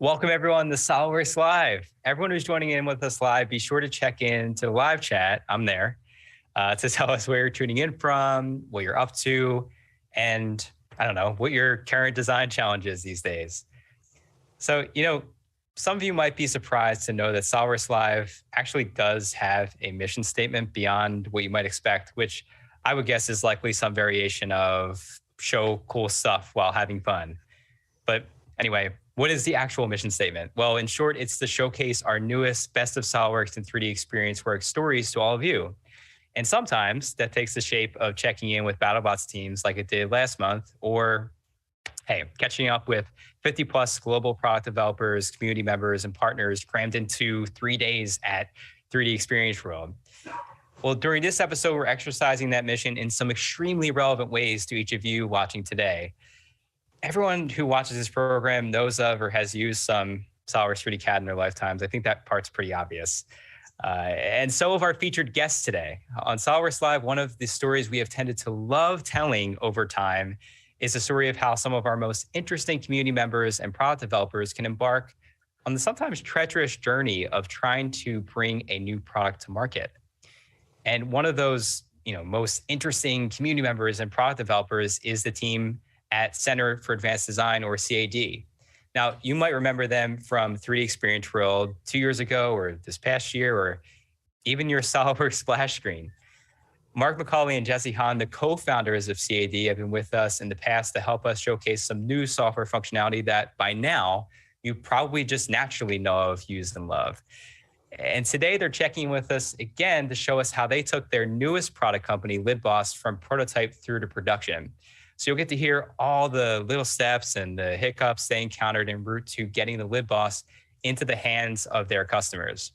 Welcome everyone to Solidworks Live. Everyone who's joining in with us live, be sure to check in to the live chat. I'm there to tell us where you're tuning in from, what you're up to, and I don't know, what your current design challenge is these days. So, some of you might be surprised to know that Solidworks Live actually does have a mission statement beyond what you might expect, which I would guess is likely some variation of show cool stuff while having fun. But anyway, what is the actual mission statement? Well, in short, it's to showcase our newest Best of Solidworks and 3D Experience work stories to all of you. And sometimes that takes the shape of checking in with BattleBots teams like it did last month, or hey, catching up with 50 plus global product developers, community members, and partners crammed into 3 days at 3D Experience World. Well, during this episode, we're exercising that mission in some extremely relevant ways to each of you watching today. Everyone who watches this program knows of or has used some SolidWorks 3D CAD in their lifetimes. I think that part's pretty obvious. And so have our featured guests today. On SolidWorks Live, one of the stories we have tended to love telling over time is the story of how some of our most interesting community members and product developers can embark on the sometimes treacherous journey of trying to bring a new product to market. And one of those, most interesting community members and product developers is the team at Center for Advanced Design, or CAD. Now, you might remember them from 3D Experience World 2 years ago, or this past year, or even your SolidWorks splash screen. Mark McCauley and Jesse Hahn, the co-founders of CAD, have been with us in the past to help us showcase some new software functionality that by now you probably just naturally know of, use, and love. And today they're checking with us again to show us how they took their newest product company, LidBoss, from prototype through to production. So you'll get to hear all the little steps and the hiccups they encountered en route to getting the LidBoss into the hands of their customers.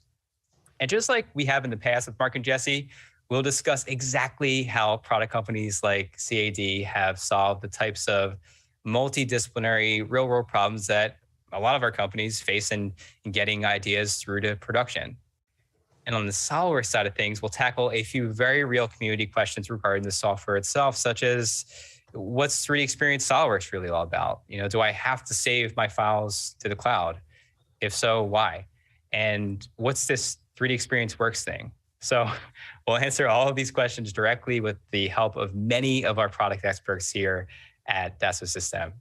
And just like we have in the past with Mark and Jesse, we'll discuss exactly how product companies like CAD have solved the types of multidisciplinary real-world problems that a lot of our companies face in getting ideas through to production. And on the SolidWorks side of things, we'll tackle a few very real community questions regarding the software itself, such as, what's 3D Experience SolidWorks really all about? Do I have to save my files to the cloud? If so, why? And what's this 3D Experience Works thing? So we'll answer all of these questions directly with the help of many of our product experts here at Dassault Systèmes.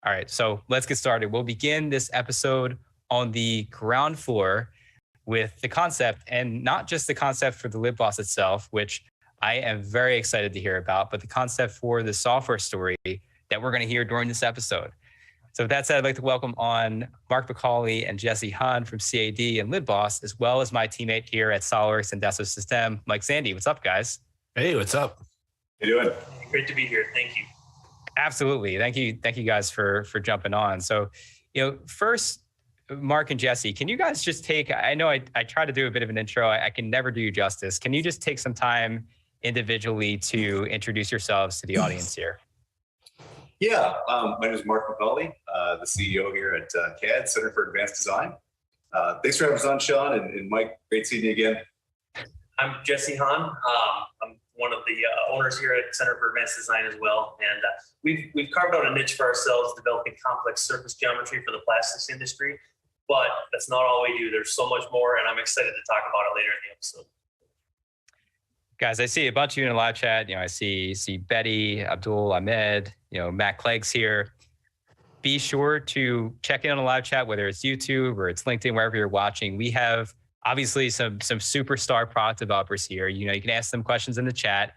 All right, so let's get started. We'll begin this episode on the ground floor with the concept, and not just the concept for the LidBoss itself, which I am very excited to hear about, but the concept for the software story that we're going to hear during this episode. So with that said, I'd like to welcome on Mark McCauley and Jesse Hahn from CAD and LidBoss, as well as my teammate here at SolidWorks and Dassault Systèmes, Mike Sandy. What's up, guys? Hey, what's up? How you doing? Great to be here. Thank you. Absolutely. Thank you guys for jumping on. So, first, Mark and Jesse, can you guys just take, I know I try to do a bit of an intro. I can never do you justice. Can you just take some time individually to introduce yourselves to the audience here? Yeah, my name is Mark McCauley, the CEO here at CAD, Center for Advanced Design. Thanks for having us on, Sean, and Mike, great seeing you again. I'm Jesse Hahn. I'm one of the owners here at Center for Advanced Design as well. And we've carved out a niche for ourselves, developing complex surface geometry for the plastics industry. But that's not all we do. There's so much more, and I'm excited to talk about it later in the episode. Guys, I see a bunch of you in the live chat. I see Betty, Abdul, Ahmed, Matt Clegg's here. Be sure to check in on the live chat, whether it's YouTube or it's LinkedIn, wherever you're watching. We have obviously some superstar product developers here. You can ask them questions in the chat.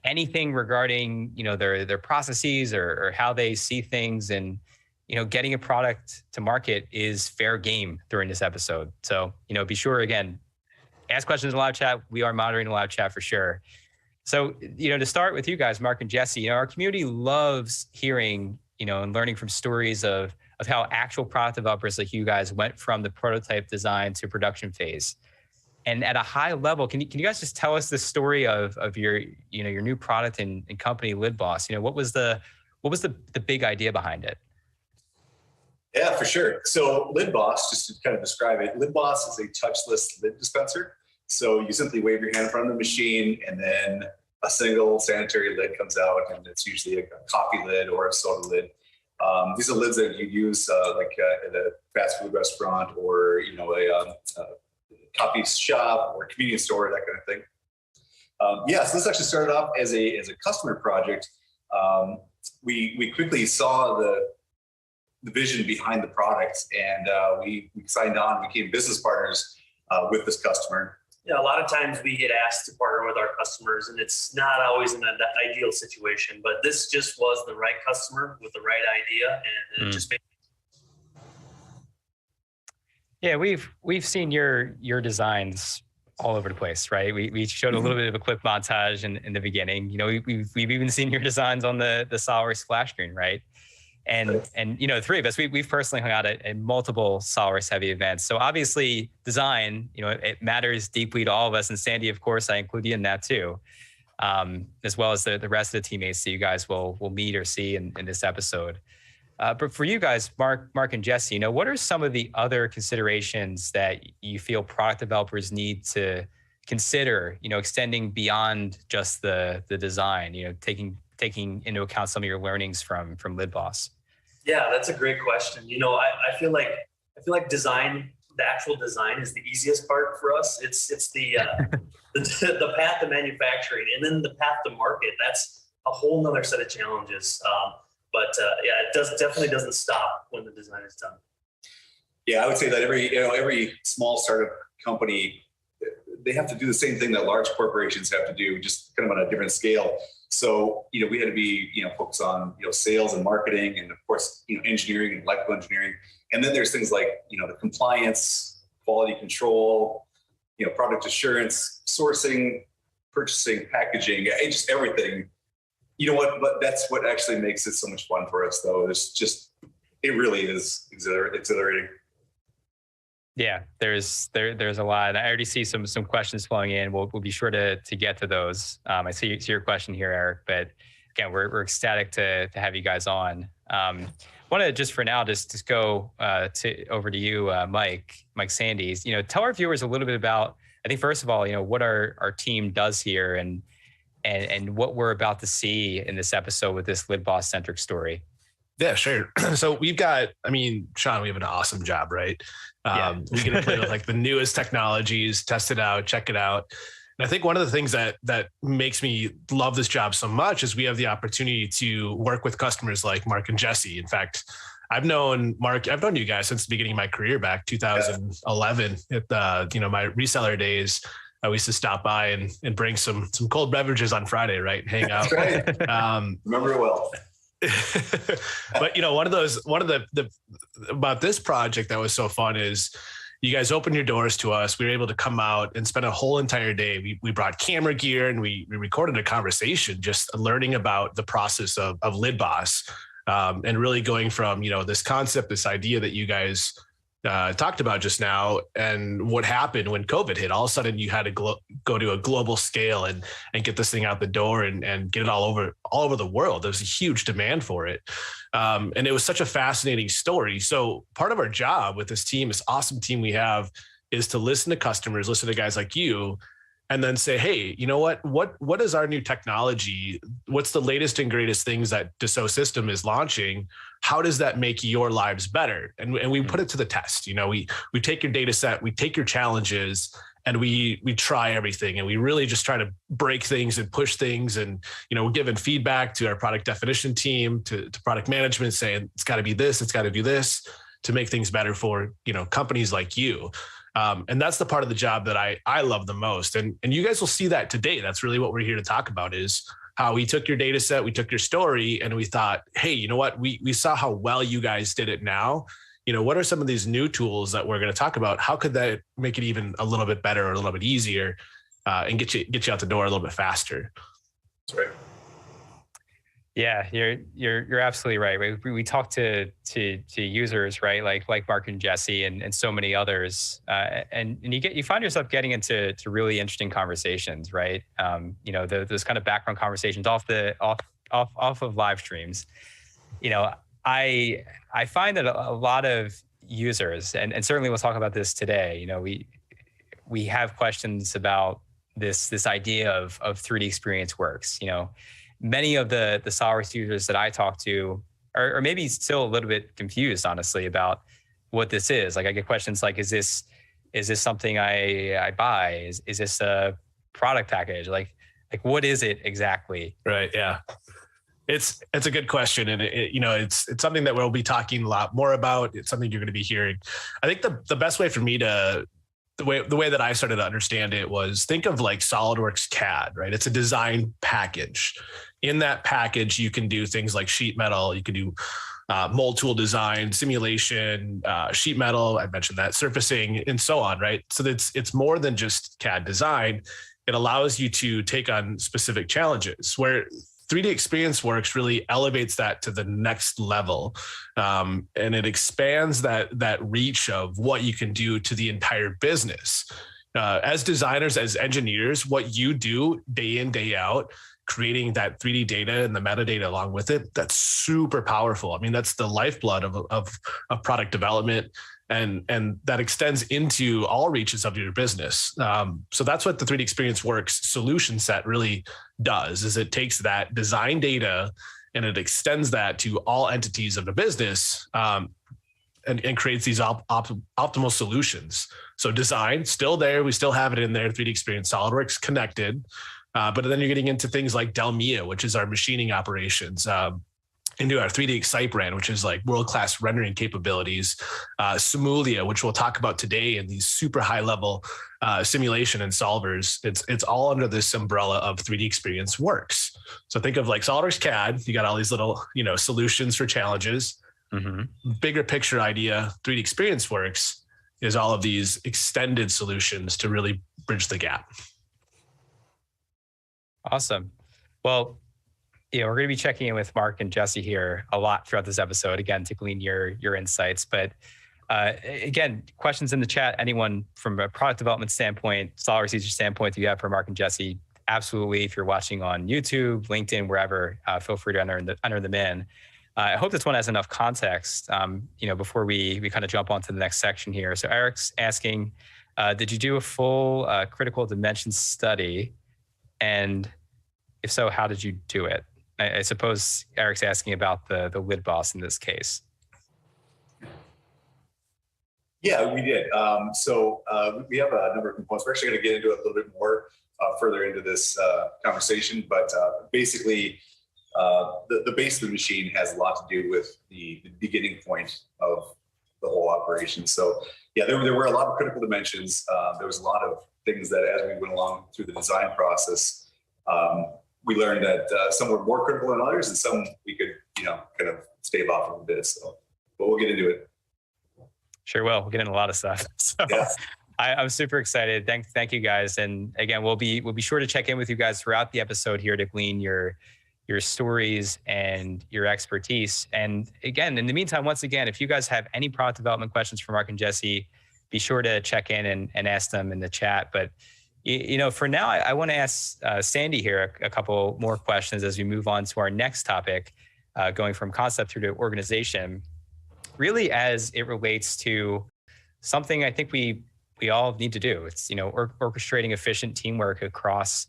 Anything regarding their processes or how they see things, and getting a product to market is fair game during this episode. So be sure, again, ask questions in the live chat. We are monitoring the live chat for sure. So, to start with you guys, Mark and Jesse, our community loves hearing, and learning from stories of how actual product developers like you guys went from the prototype design to production phase. And at a high level, can you guys just tell us the story of your, your new product and company, LidBoss? What was the big idea behind it? Yeah, for sure. So LidBoss, just to kind of describe it, LidBoss is a touchless lid dispenser. So you simply wave your hand in front of the machine, and then a single sanitary lid comes out, and it's usually a coffee lid or a soda lid. These are lids that you use at a fast food restaurant or, a coffee shop or convenience store, that kind of thing. So this actually started off as a customer project. We quickly saw the vision behind the product, and we signed on, became business partners with this customer. Yeah, a lot of times we get asked to partner with our customers, and it's not always in an ideal situation, but this just was the right customer with the right idea, and it just made. Yeah, we've seen your designs all over the place, right? We showed a little bit of a clip montage in the beginning. We've even seen your designs on the Solidworks splash screen, right? And the three of us, we've personally hung out at multiple Solidworks heavy events. So obviously design, it matters deeply to all of us. And Sandy, of course, I include you in that too, as well as the rest of the teammates that you guys will meet or see in this episode. But for you guys, Mark and Jesse, what are some of the other considerations that you feel product developers need to consider, extending beyond just the design, taking into account some of your learnings from LidBoss? Yeah, that's a great question. I feel like design, the actual design is the easiest part for us. It's the the path to manufacturing, and then the path to market. That's a whole nother set of challenges. But it definitely doesn't stop when the design is done. Yeah, I would say that every small startup company, they have to do the same thing that large corporations have to do, just kind of on a different scale. So, we had to be, focused on, sales and marketing, and of course, engineering and electrical engineering. And then there's things like, the compliance, quality control, product assurance, sourcing, purchasing, packaging, just everything. But that's what actually makes it so much fun for us, though. It really is exhilarating. Yeah, there's a lot. I already see some questions flowing in. We'll be sure to get to those. I see your question here, Eric. But again, we're ecstatic to have you guys on. Want to just for now just go over to you, Mike Sandys. Tell our viewers a little bit about. I think first of all, what our team does here and what we're about to see in this episode with this LidBoss centric story. Yeah, sure. So we've got, Sean, we have an awesome job, right? We get to play with the newest technologies, test it out, check it out. And I think one of the things that makes me love this job so much is we have the opportunity to work with customers like Mark and Jesse. In fact, I've known you guys since the beginning of my career back 2011 at my reseller days. I used to stop by and bring some cold beverages on Friday, right? And hang out. That's right. Remember it well. But one of the about this project that was so fun is you guys opened your doors to us. We were able to come out and spend a whole entire day. We brought camera gear and we recorded a conversation, just learning about the process of LidBoss, and really going from this concept, this idea that you guys talked about just now, and what happened when COVID hit. All of a sudden you had to go to a global scale and get this thing out the door and get it all over the world. There was a huge demand for it. And it was such a fascinating story. So part of our job with this team, this awesome team we have, is to listen to customers, listen to guys like you, and then say, hey, you know what is our new technology? What's the latest and greatest things that Dassault System is launching? How does that make your lives better? And we put it to the test. We take your data set, we take your challenges, and we try everything. And we really just try to break things and push things. And, we're giving feedback to our product definition team, to product management, saying it's got to be this, it's got to do this to make things better for, companies like you. And that's the part of the job that I love the most. And you guys will see that today. That's really what we're here to talk about, is how we took your data set, we took your story, and we thought, hey, you know what? We saw how well you guys did it now. What are some of these new tools that we're going to talk about? How could that make it even a little bit better or a little bit easier, and get you out the door a little bit faster? That's right. Yeah, you're absolutely right. We talk to users, right? Like Mark and Jesse and so many others, and you find yourself getting into really interesting conversations, right? Those kind of background conversations off of live streams. I find that a lot of users, and certainly we'll talk about this today. We have questions about this idea of 3DEXPERIENCE works. Many of the Solidworks users that I talk to or maybe still a little bit confused, honestly, about what this is. Like I get questions like, is this something I buy? Is this a product package? Like what is it exactly? Right. Yeah. It's a good question. And it's something that we'll be talking a lot more about. It's something you're going to be hearing. I think the best way for me to, the way that I started to understand it was, think of like SolidWorks CAD, right? It's a design package. In that package, you can do things like sheet metal. You can do mold tool design, simulation, sheet metal. I mentioned that, surfacing, and so on, right? So it's more than just CAD design. It allows you to take on specific challenges, where 3DEXPERIENCE really elevates that to the next level, and it expands that reach of what you can do to the entire business. As designers, as engineers, what you do day in, day out, creating that 3D data and the metadata along with it, that's super powerful. I mean, that's the lifeblood of product development, and that extends into all reaches of your business. So that's what the 3DEXPERIENCE solution set really does, is it takes that design data and it extends that to all entities of the business, and creates these optimal solutions. So design still there, we still have it in there, 3DEXPERIENCE SolidWorks connected, but then you're getting into things like Delmia, which is our machining operations, into our 3D Excite brand, which is like world-class rendering capabilities, Simulia, which we'll talk about today, and these super high-level simulation and solvers. It's all under this umbrella of 3DEXPERIENCE Works. So think of like SolidWorks CAD. You got all these little, solutions for challenges. Mm-hmm. Bigger picture idea, 3DEXPERIENCE Works is all of these extended solutions to really bridge the gap. Awesome. Well, we're going to be checking in with Mark and Jesse here a lot throughout this episode, again, to glean your insights. But again, questions in the chat, anyone from a product development standpoint, SolidWorks user standpoint, you have for Mark and Jesse, absolutely. If you're watching on YouTube, LinkedIn, wherever, feel free to enter them in. I hope this one has enough context, before we kind of jump onto the next section here. So Eric's asking, did you do a full critical dimensions study? And if so, how did you do it? I suppose Eric's asking about the lid boss in this case. Yeah, we did. So we have a number of components. We're actually going to get into it a little bit more further into this conversation, but basically the base of the machine has a lot to do with the beginning point of the whole operation. So yeah, there were a lot of critical dimensions. There was a lot of things that as we went along through the design process, we learned that some were more critical than others, and some we could, kind of stave off a little bit. So, but we'll get into it. Sure will. We'll get into a lot of stuff. So yeah. I'm super excited. Thank you guys. And again, we'll be sure to check in with you guys throughout the episode here to glean your stories and your expertise. And again, in the meantime, once again, if you guys have any product development questions for Mark and Jesse, be sure to check in and ask them in the chat. But for now, I want to ask Sandy here a couple more questions as we move on to our next topic, going from concept through to organization, really as it relates to something I think we all need to do. It's, orchestrating efficient teamwork across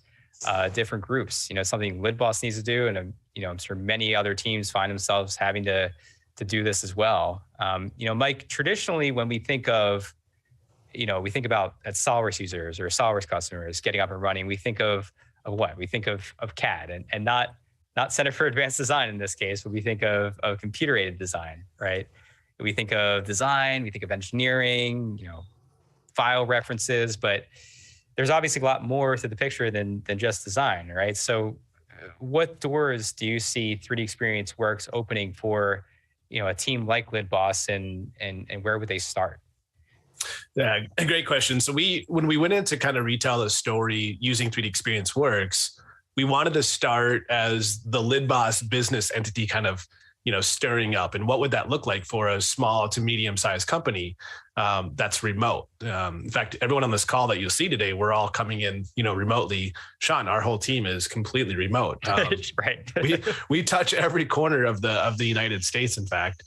different groups, something LidBoss needs to do. And, I'm sure many other teams find themselves having to do this as well. Mike, traditionally, when we think of, we think about at SolidWorks users or SolidWorks customers getting up and running, we think of what? We think of CAD and not Center for Advanced Design in this case, but we think of computer-aided design, right? We think of design, we think of engineering, file references, but there's obviously a lot more to the picture than just design, right? So what doors do you see 3DEXPERIENCE Works opening for, a team like LidBoss, and where would they start? Yeah, a great question. So when we went in to kind of retell the story using 3DEXPERIENCE Works, we wanted to start as the LidBoss business entity kind of, stirring up. And what would that look like for a small to medium-sized company that's remote? In fact, everyone on this call that you'll see today, we're all coming in, remotely. Sean, our whole team is completely remote. Right. we touch every corner of the United States, in fact.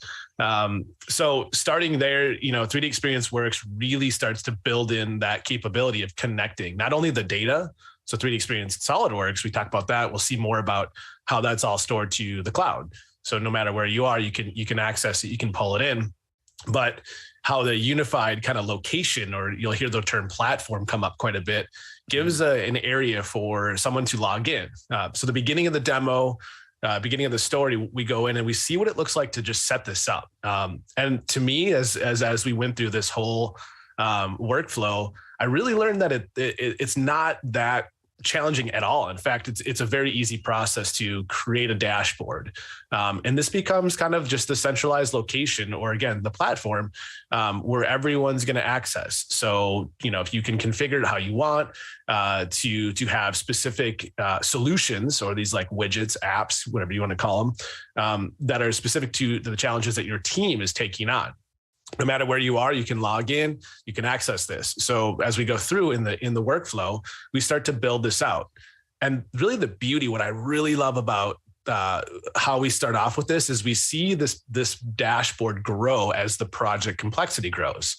So starting there, 3DEXPERIENCE Works really starts to build in that capability of connecting not only the data, so 3DEXPERIENCE SolidWorks, we talk about that. We'll see more about how that's all stored to the cloud. So no matter where you are, you can access it, you can pull it in. But how the unified kind of location, or you'll hear the term platform come up quite a bit, gives an area for someone to log in. So the beginning of the demo, beginning of the story, we go in and we see what it looks like to just set this up. And to me, as we went through this whole workflow, I really learned that it's not that challenging at all. In fact, it's a very easy process to create a dashboard. And this becomes kind of just the centralized location, or again, the platform where everyone's going to access. So, if you can configure it how you want to have specific solutions, or these like widgets, apps, whatever you want to call them, that are specific to the challenges that your team is taking on. No matter where you are, you can log in, you can access this. So as we go through in the workflow, we start to build this out. And really the beauty, what I really love about how we start off with this, is we see this dashboard grow as the project complexity grows.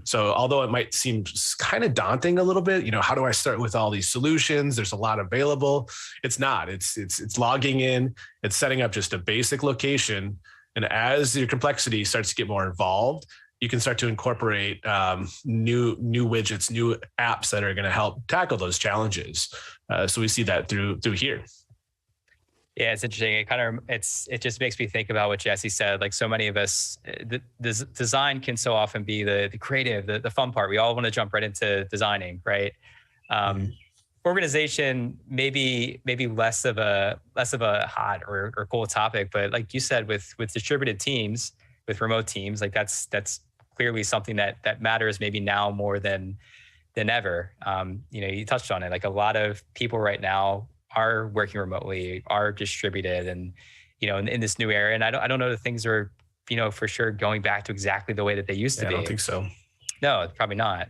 So although it might seem kind of daunting a little bit, how do I start with all these solutions? There's a lot available. It's not. It's logging in, it's setting up just a basic location. And as your complexity starts to get more involved, you can start to incorporate new widgets, new apps that are going to help tackle those challenges. So we see that through here. Yeah, it's interesting. It just makes me think about what Jesse said. Like, so many of us, the design can so often be the creative, the fun part. We all want to jump right into designing, right? Organization maybe less of a hot or cool topic, but like you said, with distributed teams, with remote teams, like that's clearly something that matters maybe now more than ever. You touched on it. Like, a lot of people right now are working remotely, are distributed, and in this new era. And I don't know that things are for sure going back to exactly the way that they used to be. I don't think so. No, probably not.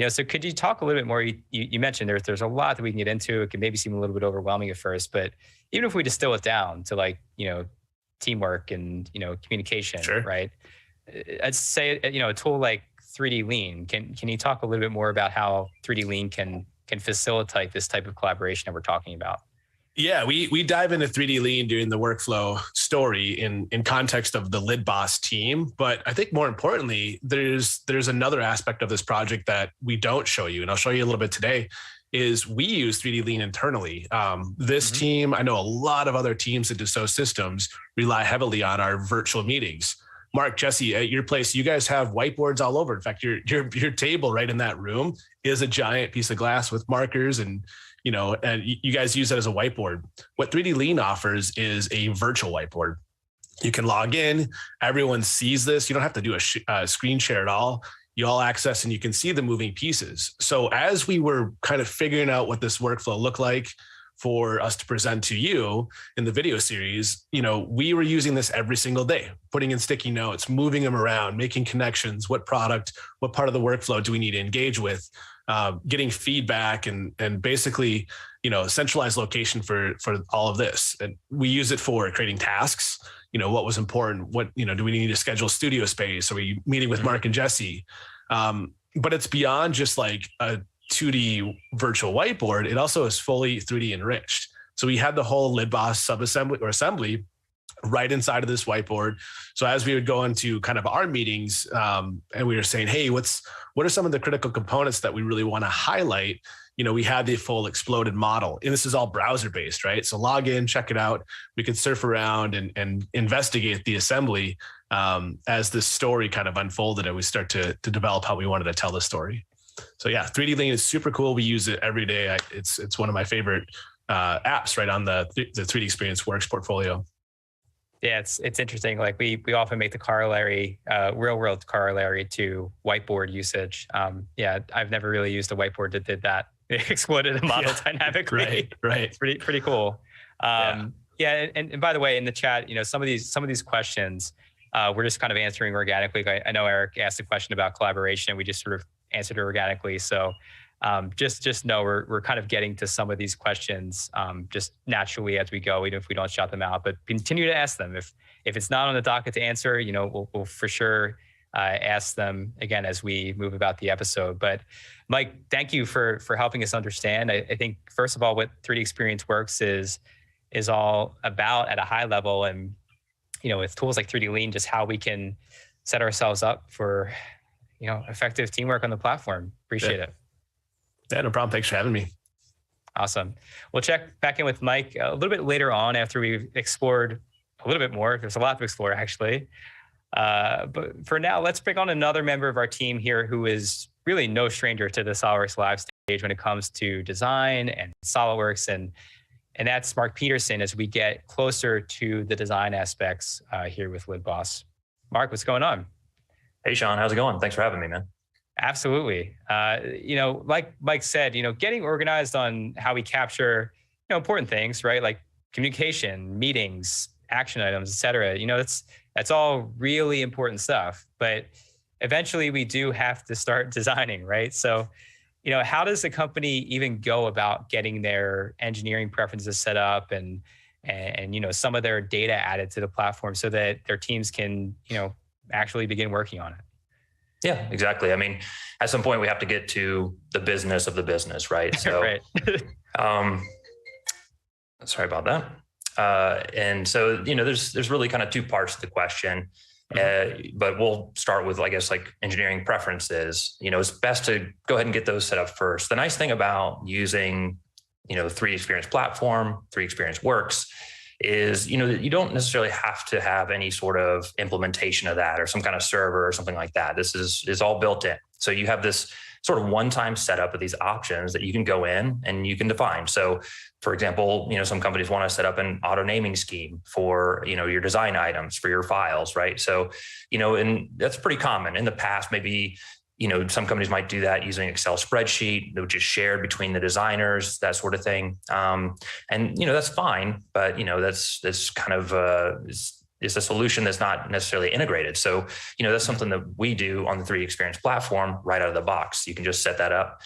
So could you talk a little bit more? You mentioned there's a lot that we can get into. It can maybe seem a little bit overwhelming at first, but even if we distill it down to teamwork and communication, sure. Right? I'd say a tool like 3D Lean. Can you talk a little bit more about how 3D Lean can facilitate this type of collaboration that we're talking about? Yeah, we dive into 3D Lean during the workflow story in context of the Lid Boss team. But I think more importantly, there's another aspect of this project that we don't show you, and I'll show you a little bit today, is we use 3D Lean internally. This team, I know a lot of other teams that Dassault Systems rely heavily on our virtual meetings. Mark, Jesse, at your place, you guys have whiteboards all over. In fact, your table right in that room is a giant piece of glass with markers, and you guys use that as a whiteboard. What 3D Lean offers is a virtual whiteboard. You can log in, everyone sees this. You don't have to do a screen share at all. You all access and you can see the moving pieces. So as we were kind of figuring out what this workflow looked like for us to present to you in the video series, we were using this every single day, putting in sticky notes, moving them around, making connections. What product, what part of the workflow do we need to engage with? Getting feedback and basically, centralized location for all of this. And we use it for creating tasks. What was important? What, do we need to schedule studio space? Are we meeting with Mark and Jesse? But it's beyond just like a 2D virtual whiteboard. It also is fully 3D enriched. So we had the whole Lid Boss subassembly or assembly right inside of this whiteboard. So as we would go into kind of our meetings, and we were saying, hey, what are some of the critical components that we really want to highlight? We had the full exploded model, and this is all browser based, right? So log in, check it out. We could surf around and investigate the assembly as this story kind of unfolded, and we start to develop how we wanted to tell the story. So yeah, 3D Lean is super cool. We use it every day. It's one of my favorite apps right on the 3DEXPERIENCE Works portfolio. Yeah, it's interesting. Like we often make the corollary, real world corollary to whiteboard usage. I've never really used a whiteboard that did that. It exploded a model dynamically. Right. It's pretty cool. And by the way, in the chat, some of these questions, we're just kind of answering organically. I know Eric asked a question about collaboration, and we just sort of answered it organically. So just know we're kind of getting to some of these questions just naturally as we go, even if we don't shout them out. But continue to ask them. If it's not on the docket to answer, we'll for sure ask them again as we move about the episode. But Mike, thank you for helping us understand. I think first of all, what 3DEXPERIENCE Works is is all about at a high level. And, with tools like 3D Lean, just how we can set ourselves up for, effective teamwork on the platform. Appreciate it. Yeah, no problem. Thanks for having me. Awesome. We'll check back in with Mike a little bit later on after we've explored a little bit more. There's a lot to explore, actually. But for now, let's bring on another member of our team here who is really no stranger to the Solidworks Live stage when it comes to design and Solidworks. And that's Mark Peterson as we get closer to the design aspects here with LidBoss. Mark, what's going on? Hey, Sean, how's it going? Thanks for having me, man. Absolutely. Like Mike said, getting organized on how we capture, important things, right? Like communication, meetings, action items, et cetera. That's all really important stuff. But eventually we do have to start designing, right? So, how does the company even go about getting their engineering preferences set up and some of their data added to the platform so that their teams can, actually begin working on it? Yeah, exactly. I mean, at some point we have to get to the business of the business, right? So, right. Sorry about that. And so, there's really kind of two parts to the question. But we'll start with, I guess, like engineering preferences. It's best to go ahead and get those set up first. The nice thing about using, the 3DEXPERIENCE platform, 3DEXPERIENCE Works, is, that you don't necessarily have to have any sort of implementation of that or some kind of server or something like that. This is all built in. So you have this sort of one-time setup of these options that you can go in and you can define. So for example, some companies want to set up an auto naming scheme for, your design items, for your files, right? So, and that's pretty common. In the past, maybe, some companies might do that using Excel spreadsheet, which is shared between the designers, that sort of thing. And, that's fine, but, that's kind of, is a solution that's not necessarily integrated. So, that's something that we do on the 3DEXPERIENCE platform right out of the box. You can just set that up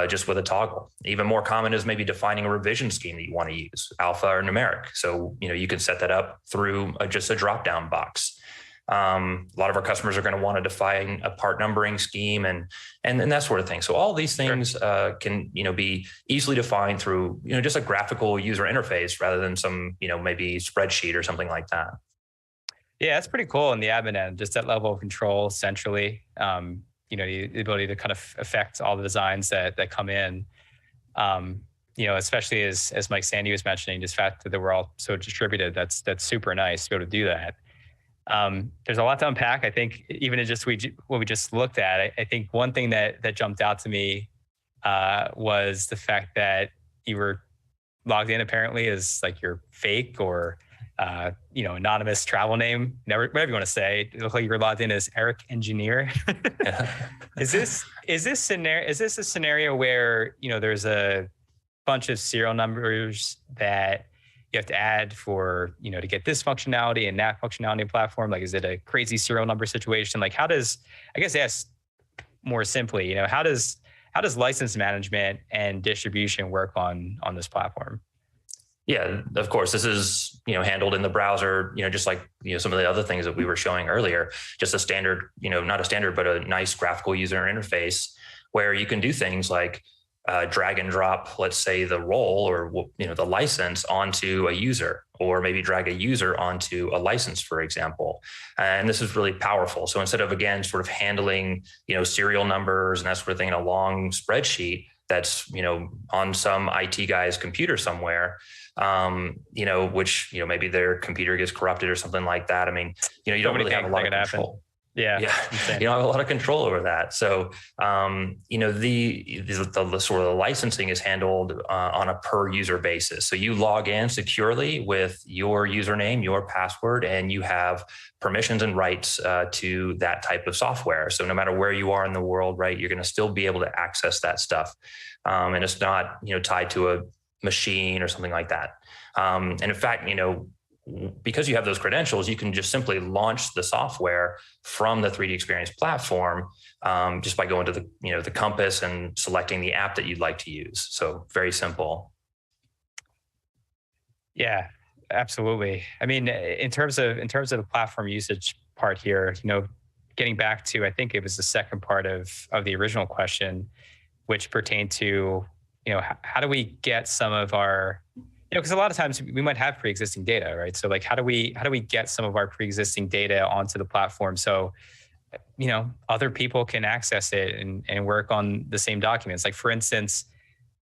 just with a toggle. Even more common is maybe defining a revision scheme that you want to use, alpha or numeric. So, you can set that up through just a drop-down box. A lot of our customers are going to want to define a part numbering scheme and that sort of thing. So all these things can, be easily defined through, just a graphical user interface rather than some, maybe spreadsheet or something like that. Yeah, that's pretty cool on the admin end, just that level of control centrally, the ability to kind of affect all the designs that come in, especially as Mike Sandy was mentioning, just the fact that we're all so distributed, that's super nice to be able to do that. There's a lot to unpack. I think even in just what we just looked at, I think one thing that jumped out to me was the fact that you were logged in apparently as like your fake or anonymous travel name, whatever you want to say. It looked like you were logged in as Eric Engineer. Is this a scenario where, there's a bunch of serial numbers that you have to add for, to get this functionality and that functionality platform? Like, is it a crazy serial number situation? Like, I guess ask more simply, how does license management and distribution work on this platform? Yeah, of course, this is, handled in the browser, just like, some of the other things that we were showing earlier, just a standard, not a standard, but a nice graphical user interface where you can do things like drag and drop, let's say the role or, the license onto a user, or maybe drag a user onto a license, for example. And this is really powerful. So instead of, again, sort of handling, serial numbers and that sort of thing in a long spreadsheet that's, on some IT guy's computer somewhere, which, maybe their computer gets corrupted or something like that. I mean, you don't really have a lot of control. Yeah. You don't have a lot of control over that. So, the sort of the licensing is handled on a per user basis. So you log in securely with your username, your password, and you have permissions and rights to that type of software. So no matter where you are in the world, right, you're going to still be able to access that stuff. And it's not, tied to a machine or something like that. And in fact, because you have those credentials, you can just simply launch the software from the 3DEXPERIENCE platform just by going to the compass and selecting the app that you'd like to use. So very simple. Yeah, absolutely. I mean, in terms of the platform usage part here, getting back to, I think it was the second part of the original question, which pertained to, how do we get some of our because a lot of times we might have pre-existing data, right? So like, how do we get some of our pre-existing data onto the platform so other people can access it and work on the same documents? Like, for instance,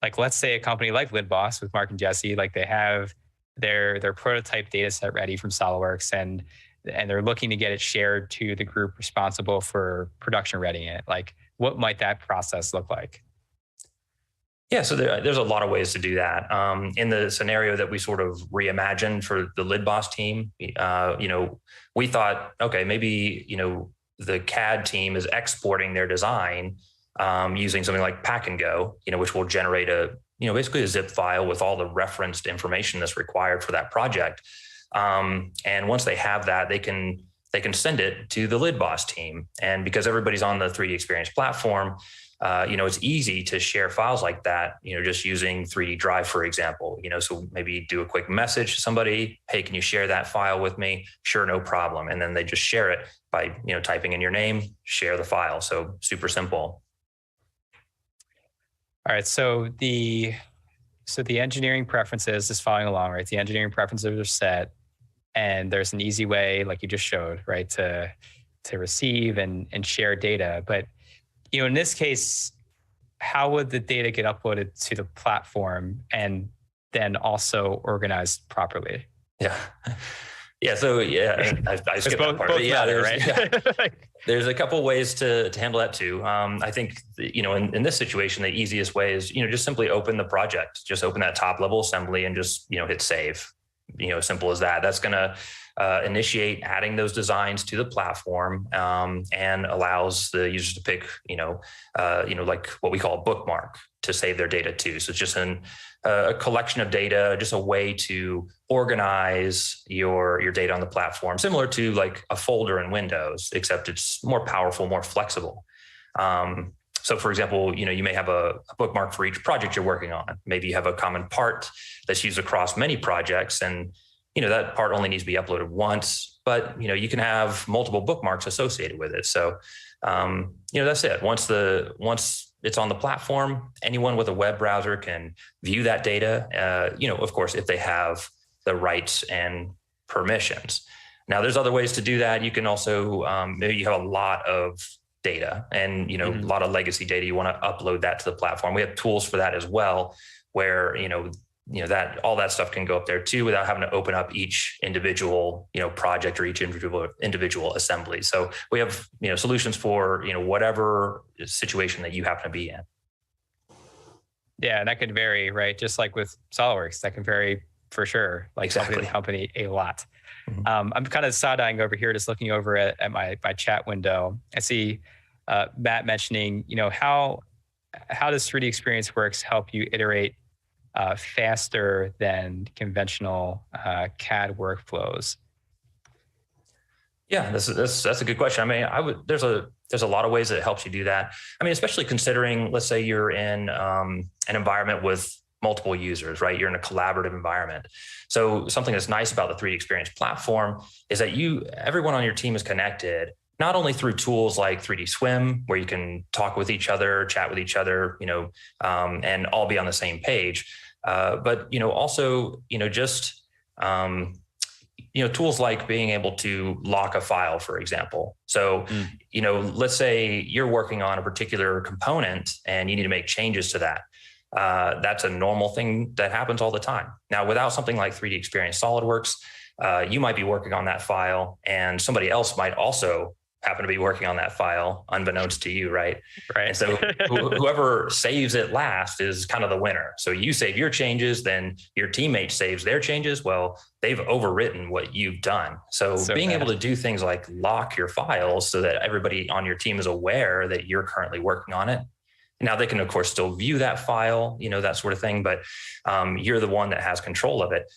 like let's say a company like LidBoss with Mark and Jesse, like they have their prototype data set ready from Solidworks, and they're looking to get it shared to the group responsible for production readying it. Like, what might that process look like? Yeah, so there's a lot of ways to do that. In the scenario that we sort of reimagined for the LidBoss team, we thought, okay, maybe the CAD team is exporting their design using something like Pack and Go, which will generate basically a zip file with all the referenced information that's required for that project. And once they have that, they can send it to the LidBoss team. And because everybody's on the 3DEXPERIENCE platform, it's easy to share files like that, just using 3D Drive, for example, so maybe do a quick message to somebody, hey, can you share that file with me? Sure, no problem. And then they just share it by, typing in your name, share the file. So super simple. All right. So the engineering preferences is following along, right? The engineering preferences are set, and there's an easy way, like you just showed, right, to receive and share data. But in this case, how would the data get uploaded to the platform and then also organized properly? Yeah. Yeah. So I skipped that part. Both yeah, matter, right? There's a couple ways to handle that too. I think, in this situation, the easiest way is, just simply open the project, just open that top level assembly and just, hit save, simple as that. That's going to initiate adding those designs to the platform and allows the users to pick, like what we call a bookmark to save their data to. So it's just a collection of data, just a way to organize your data on the platform, similar to like a folder in Windows, except it's more powerful, more flexible. So for example, you may have a bookmark for each project you're working on. Maybe you have a common part that's used across many projects, and that part only needs to be uploaded once, but you can have multiple bookmarks associated with it. So that's it. Once it's on the platform, anyone with a web browser can view that data. Of course, if they have the rights and permissions. Now, there's other ways to do that. You can also maybe you have a lot of data and a lot of legacy data. You want to upload that to the platform. We have tools for that as well, where that all that stuff can go up there too, without having to open up each individual project or each individual assembly. So we have solutions for whatever situation that you happen to be in. Yeah, and that could vary, right? Just like with SolidWorks, that can vary for sure. Like exactly. Company a lot. I'm kind of side-eyeing over here, just looking over at my chat window. I see Matt mentioning, how does 3DEXPERIENCE Works help you iterate faster than conventional CAD workflows? Yeah, that's a good question. I mean, there's a lot of ways that it helps you do that. I mean, especially considering, let's say you're in an environment with multiple users, right? You're in a collaborative environment. So something that's nice about the 3DEXPERIENCE platform is that everyone on your team is connected, not only through tools like 3D Swim, where you can talk with each other, chat with each other, and all be on the same page, but also just tools like being able to lock a file, for example. So let's say you're working on a particular component and you need to make changes to that. That's a normal thing that happens all the time. Now, without something like 3DEXPERIENCE SolidWorks, you might be working on that file and somebody else might also happen to be working on that file unbeknownst to you, right? Right. And so whoever saves it last is kind of the winner. So you save your changes, then your teammate saves their changes. Well, they've overwritten what you've done. So being able to do things like lock your files so that everybody on your team is aware that you're currently working on it. Now they can, of course, still view that file, that sort of thing, but you're the one that has control of it.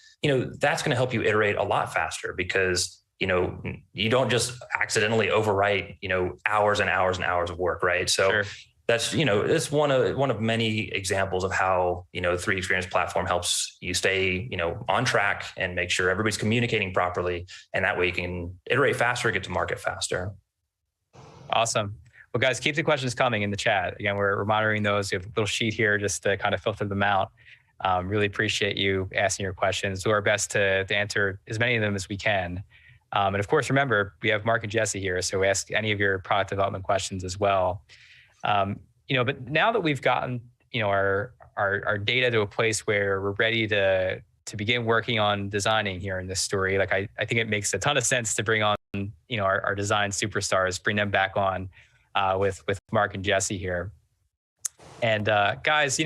That's going to help you iterate a lot faster because you don't just accidentally overwrite, hours and hours and hours of work, right? So sure. That's, it's one of many examples of how, 3DEXPERIENCE platform helps you stay, on track and make sure everybody's communicating properly. And that way you can iterate faster, get to market faster. Awesome. Well, guys, keep the questions coming in the chat. Again, we're monitoring those. We have a little sheet here just to kind of filter them out. Really appreciate you asking your questions. Do our best to answer as many of them as we can. And of course, remember, we have Mark and Jesse here, so ask any of your product development questions as well. But now that we've gotten, our data to a place where we're ready to begin working on designing here in this story, like I think it makes a ton of sense to bring on, our design superstars, bring them back on with Mark and Jesse here. And guys,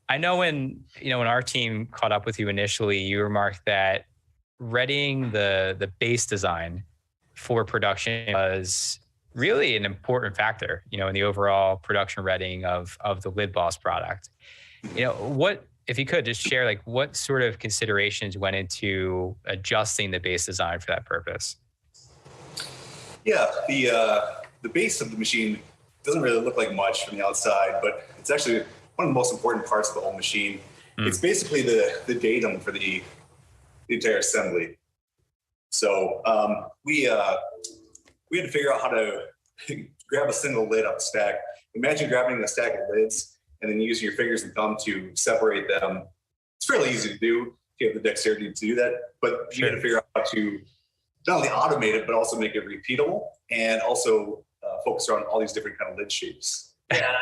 I know when our team caught up with you initially, you remarked that readying the base design for production was really an important factor, in the overall production readying of the Lid Boss product. What, if you could just share, like, what sort of considerations went into adjusting the base design for that purpose? Yeah, the base of the machine doesn't really look like much from the outside, but it's actually one of the most important parts of the whole machine. It's basically the datum for the entire assembly. So we had to figure out how to grab a single lid off the stack. Imagine grabbing a stack of lids and then using your fingers and thumb to separate them. It's fairly easy to do if you have the dexterity to do that, but you had to figure out how to not only automate it, but also make it repeatable and also focus on all these different kind of lid shapes. Yeah,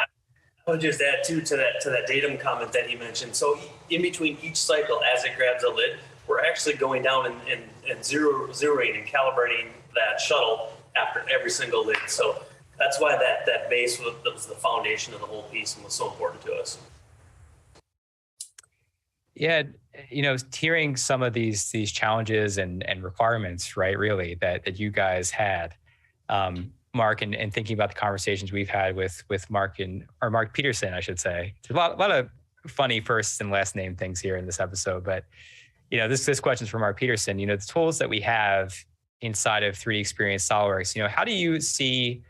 I would just add too to that datum comment that he mentioned. So in between each cycle, as it grabs a lid, we're actually going down and zeroing and calibrating that shuttle after every single lid. So that's why that base was the foundation of the whole piece and was so important to us. Yeah, hearing some of these challenges and requirements, right, really, that you guys had, Mark, and thinking about the conversations we've had with Mark Mark Peterson, I should say. There's a lot of funny first and last name things here in this episode, but this question's from Mark Peterson. The tools that we have inside of 3DEXPERIENCE SolidWorks, how do you see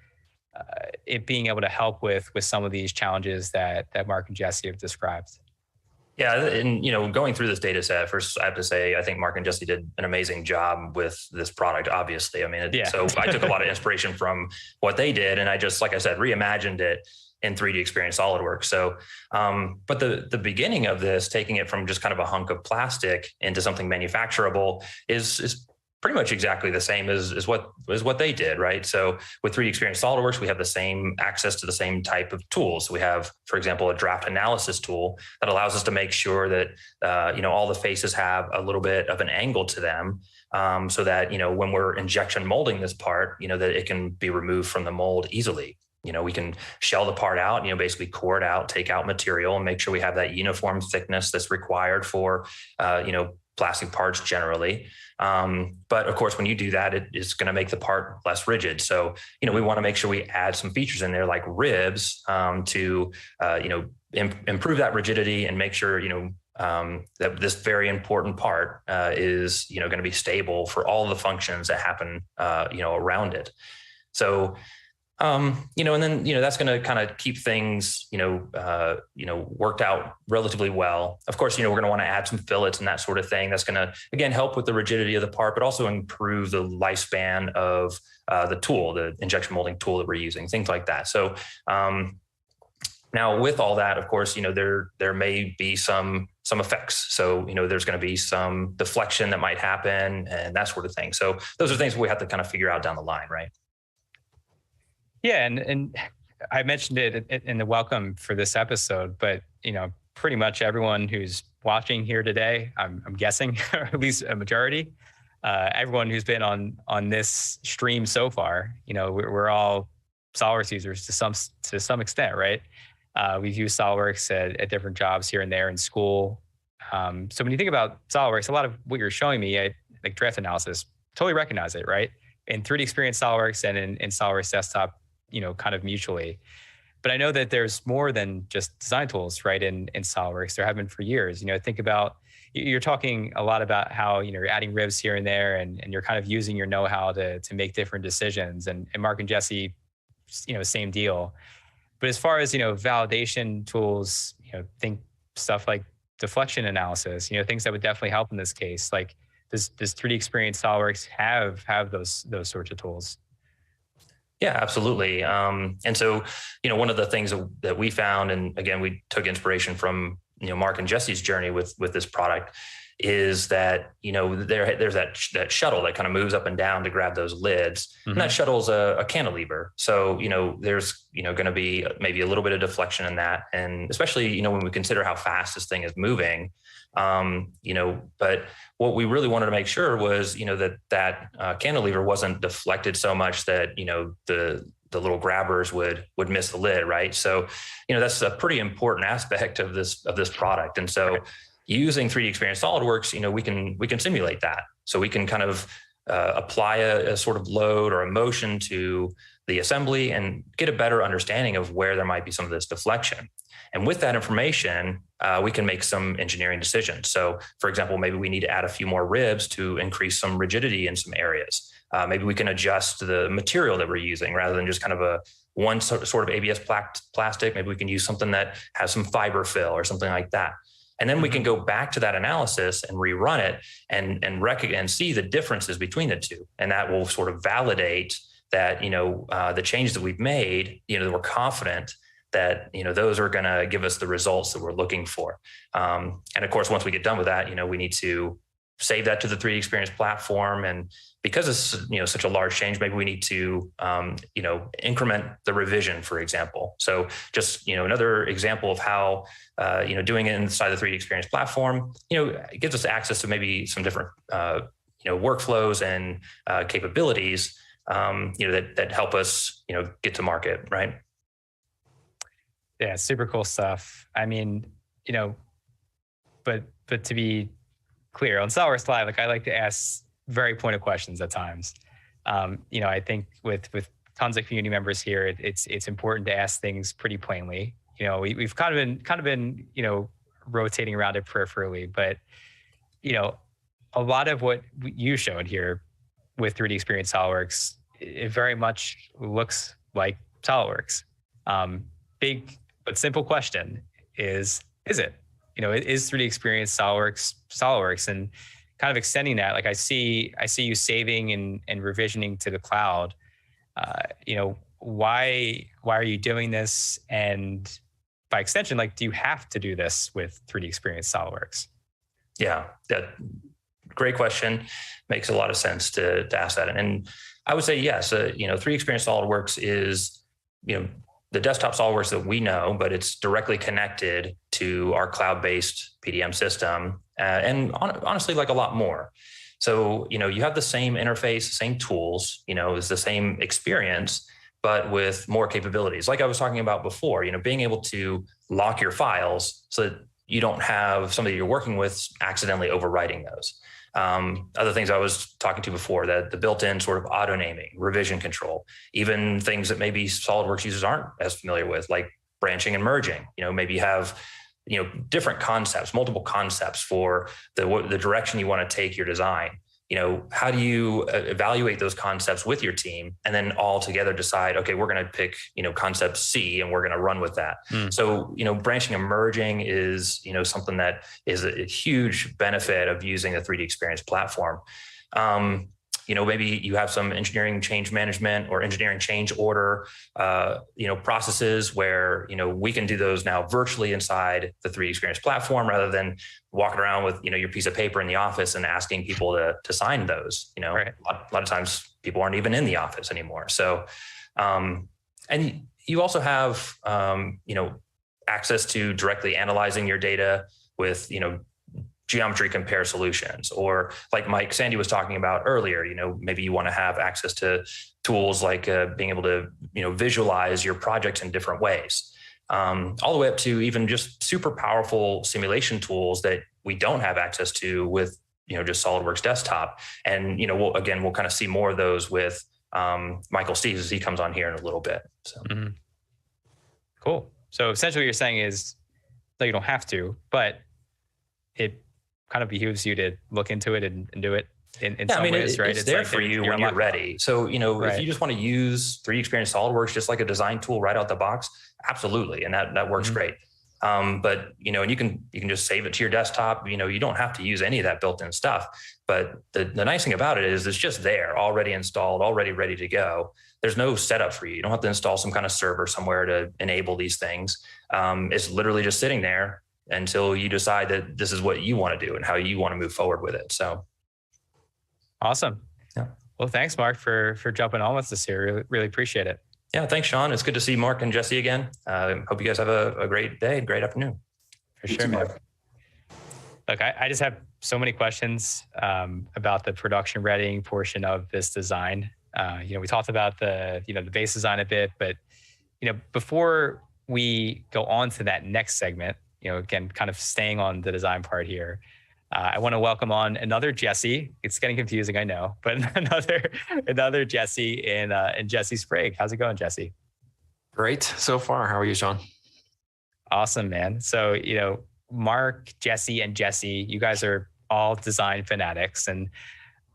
it being able to help with some of these challenges that Mark and Jesse have described? Yeah, and going through this data set, first I have to say I think Mark and Jesse did an amazing job with this product. Obviously, so I took a lot of inspiration from what they did, and I just, like I said, reimagined it in 3DEXPERIENCE SolidWorks. So, but the beginning of this, taking it from just kind of a hunk of plastic into something manufacturable, is pretty much exactly the same as what they did, right? So with 3DEXPERIENCE SolidWorks, we have the same access to the same type of tools. We have, for example, a draft analysis tool that allows us to make sure that all the faces have a little bit of an angle to them, so that when we're injection molding this part, that it can be removed from the mold easily. We can shell the part out, basically core it out, take out material, and make sure we have that uniform thickness that's required for plastic parts generally. But of course, when you do that, it is going to make the part less rigid. So, we want to make sure we add some features in there like ribs to, improve that rigidity and make sure, that this very important part is, going to be stable for all the functions that happen, around it. So, and then, that's going to kind of keep things, worked out relatively well. Of course, we're going to want to add some fillets and that sort of thing. That's going to, again, help with the rigidity of the part, but also improve the lifespan of the tool, the injection molding tool that we're using, things like that. So now with all that, of course, there may be some effects. So, there's going to be some deflection that might happen and that sort of thing. So those are things we have to kind of figure out down the line, right? Yeah, and I mentioned it in the welcome for this episode, but pretty much everyone who's watching here today, I'm guessing, or at least a majority, everyone who's been on this stream so far, we're all SolidWorks users to some extent, right? We've used SolidWorks at different jobs here and there in school. So when you think about SolidWorks, a lot of what you're showing me, like draft analysis, totally recognize it, right? In 3DEXPERIENCE SolidWorks and in SolidWorks Desktop, kind of mutually. But I know that there's more than just design tools, right? In SolidWorks, there have been for years. Think about, you're talking a lot about how, you're adding ribs here and there, and you're kind of using your know-how to make different decisions. And Mark and Jesse, same deal. But as far as, validation tools, think stuff like deflection analysis, things that would definitely help in this case. Like, does 3DEXPERIENCE SolidWorks have those sorts of tools? Yeah, absolutely. And so, one of the things that we found, and again, we took inspiration from, Mark and Jesse's journey with this product is that, there's that shuttle that kind of moves up and down to grab those lids. Mm-hmm. And that shuttle's a cantilever. So, there's, going to be maybe a little bit of deflection in that. And especially, when we consider how fast this thing is moving, but what we really wanted to make sure was, that cantilever wasn't deflected so much that, the little grabbers would miss the lid. Right. So, that's a pretty important aspect of this product. And so using 3DEXPERIENCE SolidWorks, we can simulate that. So we can kind of apply a sort of load or a motion to the assembly and get a better understanding of where there might be some of this deflection. And with that information, we can make some engineering decisions. So for example, maybe we need to add a few more ribs to increase some rigidity in some areas. Maybe we can adjust the material that we're using rather than just kind of one sort of ABS plastic. Maybe we can use something that has some fiber fill or something like that. And then we can go back to that analysis and rerun it and see the differences between the two. And that will sort of validate that, the changes that we've made, that we're confident that, those are going to give us the results that we're looking for. And of course, once we get done with that, we need to save that to the 3DEXPERIENCE platform. And because it's, such a large change, maybe we need to, increment the revision, for example. So just, another example of how, doing it inside the 3DEXPERIENCE platform, it gives us access to maybe some different, workflows and capabilities, that help us, get to market, right? Yeah, super cool stuff. I mean, but to be clear, on SolidWorks Live, I like to ask very pointed questions at times. I think with tons of community members here, it's important to ask things pretty plainly. We've kind of been rotating around it peripherally, but a lot of what you showed here with 3DEXPERIENCE SolidWorks, it very much looks like SolidWorks. Big but simple question is it? Is 3DEXPERIENCE SolidWorks, and kind of extending that, I see you saving and revisioning to the cloud. Why are you doing this? And by extension, do you have to do this with 3DEXPERIENCE SolidWorks? Yeah, great question. Makes a lot of sense to ask that. And I would say yes. 3DEXPERIENCE SolidWorks is the desktop SolidWorks that we know, but it's directly connected to our cloud-based PDM system, and honestly, a lot more. So, you have the same interface, same tools, it's the same experience, but with more capabilities. Like I was talking about before, being able to lock your files so that you don't have somebody you're working with accidentally overwriting those. Other things I was talking to before, that the built-in sort of auto naming, revision control, even things that maybe SolidWorks users aren't as familiar with, like branching and merging. Maybe you have different concepts, multiple concepts for the direction you want to take your design. How do you evaluate those concepts with your team and then all together decide, okay, we're going to pick, concept C and we're going to run with that. So, branching and merging is, something that is a huge benefit of using the 3DEXPERIENCE platform. Maybe you have some engineering change management or engineering change order, processes where, we can do those now virtually inside the 3DEXPERIENCE platform rather than walking around with, your piece of paper in the office and asking people to sign those. Right. A lot of times people aren't even in the office anymore. So, and you also have, access to directly analyzing your data with, geometry compare solutions, or like Mike Sandy was talking about earlier, maybe you want to have access to tools like being able to, visualize your projects in different ways, all the way up to even just super powerful simulation tools that we don't have access to with, just SolidWorks desktop. And, we'll kind of see more of those with Michael Steves as he comes on here in a little bit. So. Mm-hmm. Cool. So essentially what you're saying is that you don't have to, but it kind of behooves you to look into it and do it in some ways, right? It's there for you when you're ready. So, if you just want to use 3DEXPERIENCE SolidWorks just like a design tool right out the box, absolutely. And that works great. But, and you can just save it to your desktop. You don't have to use any of that built-in stuff. But the nice thing about it is it's just there, already installed, already ready to go. There's no setup for you. You don't have to install some kind of server somewhere to enable these things. It's literally just sitting there, until you decide that this is what you want to do and how you want to move forward with it. So. Awesome. Yeah. Well, thanks, Mark, for jumping on with us here. Really appreciate it. Yeah. Thanks, Sean. It's good to see Mark and Jesse again. Hope you guys have a great day, great afternoon. For sure, man. Look, I just have so many questions about the production readying portion of this design. We talked about the base design a bit, but, before we go on to that next segment, again, kind of staying on the design part here, I want to welcome on another Jesse. It's getting confusing, I know, but another Jesse and Jesse Sprague. How's it going, Jesse? Great so far. How are you, Sean? Awesome, man. So, Mark, Jesse, and Jesse, you guys are all design fanatics, and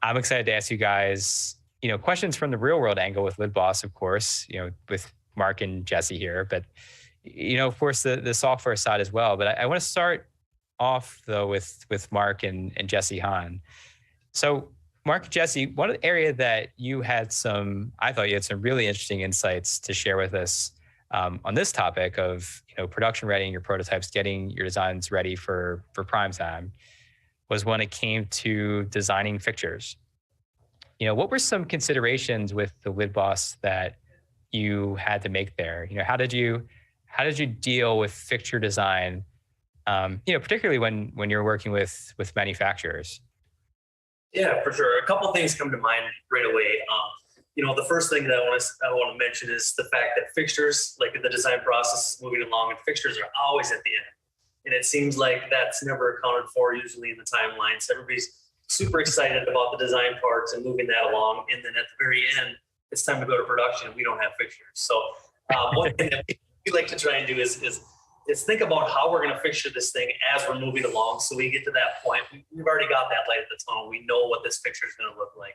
I'm excited to ask you guys, questions from the real world angle with LidBoss, of course, with Mark and Jesse here, but, of course, the software side as well. But I want to start off though with Mark and Jesse Hahn. So Mark and Jesse, one area that I thought you had some really interesting insights to share with us on this topic of production readying your prototypes, getting your designs ready for prime time, was when it came to designing fixtures. What were some considerations with the LidBoss that you had to make there? How did you deal with fixture design? Particularly when you're working with manufacturers. Yeah, for sure. A couple things come to mind right away. The first thing that I want to mention is the fact that fixtures, like the design process is moving along, and fixtures are always at the end. And it seems like that's never accounted for usually in the timeline. So everybody's super excited about the design parts and moving that along. And then at the very end, it's time to go to production. We don't have fixtures. So one thing that we like to try and do is think about how we're going to fixture this thing as we're moving along. So we get to that point, we've already got that light at the tunnel. We know what this fixture is going to look like.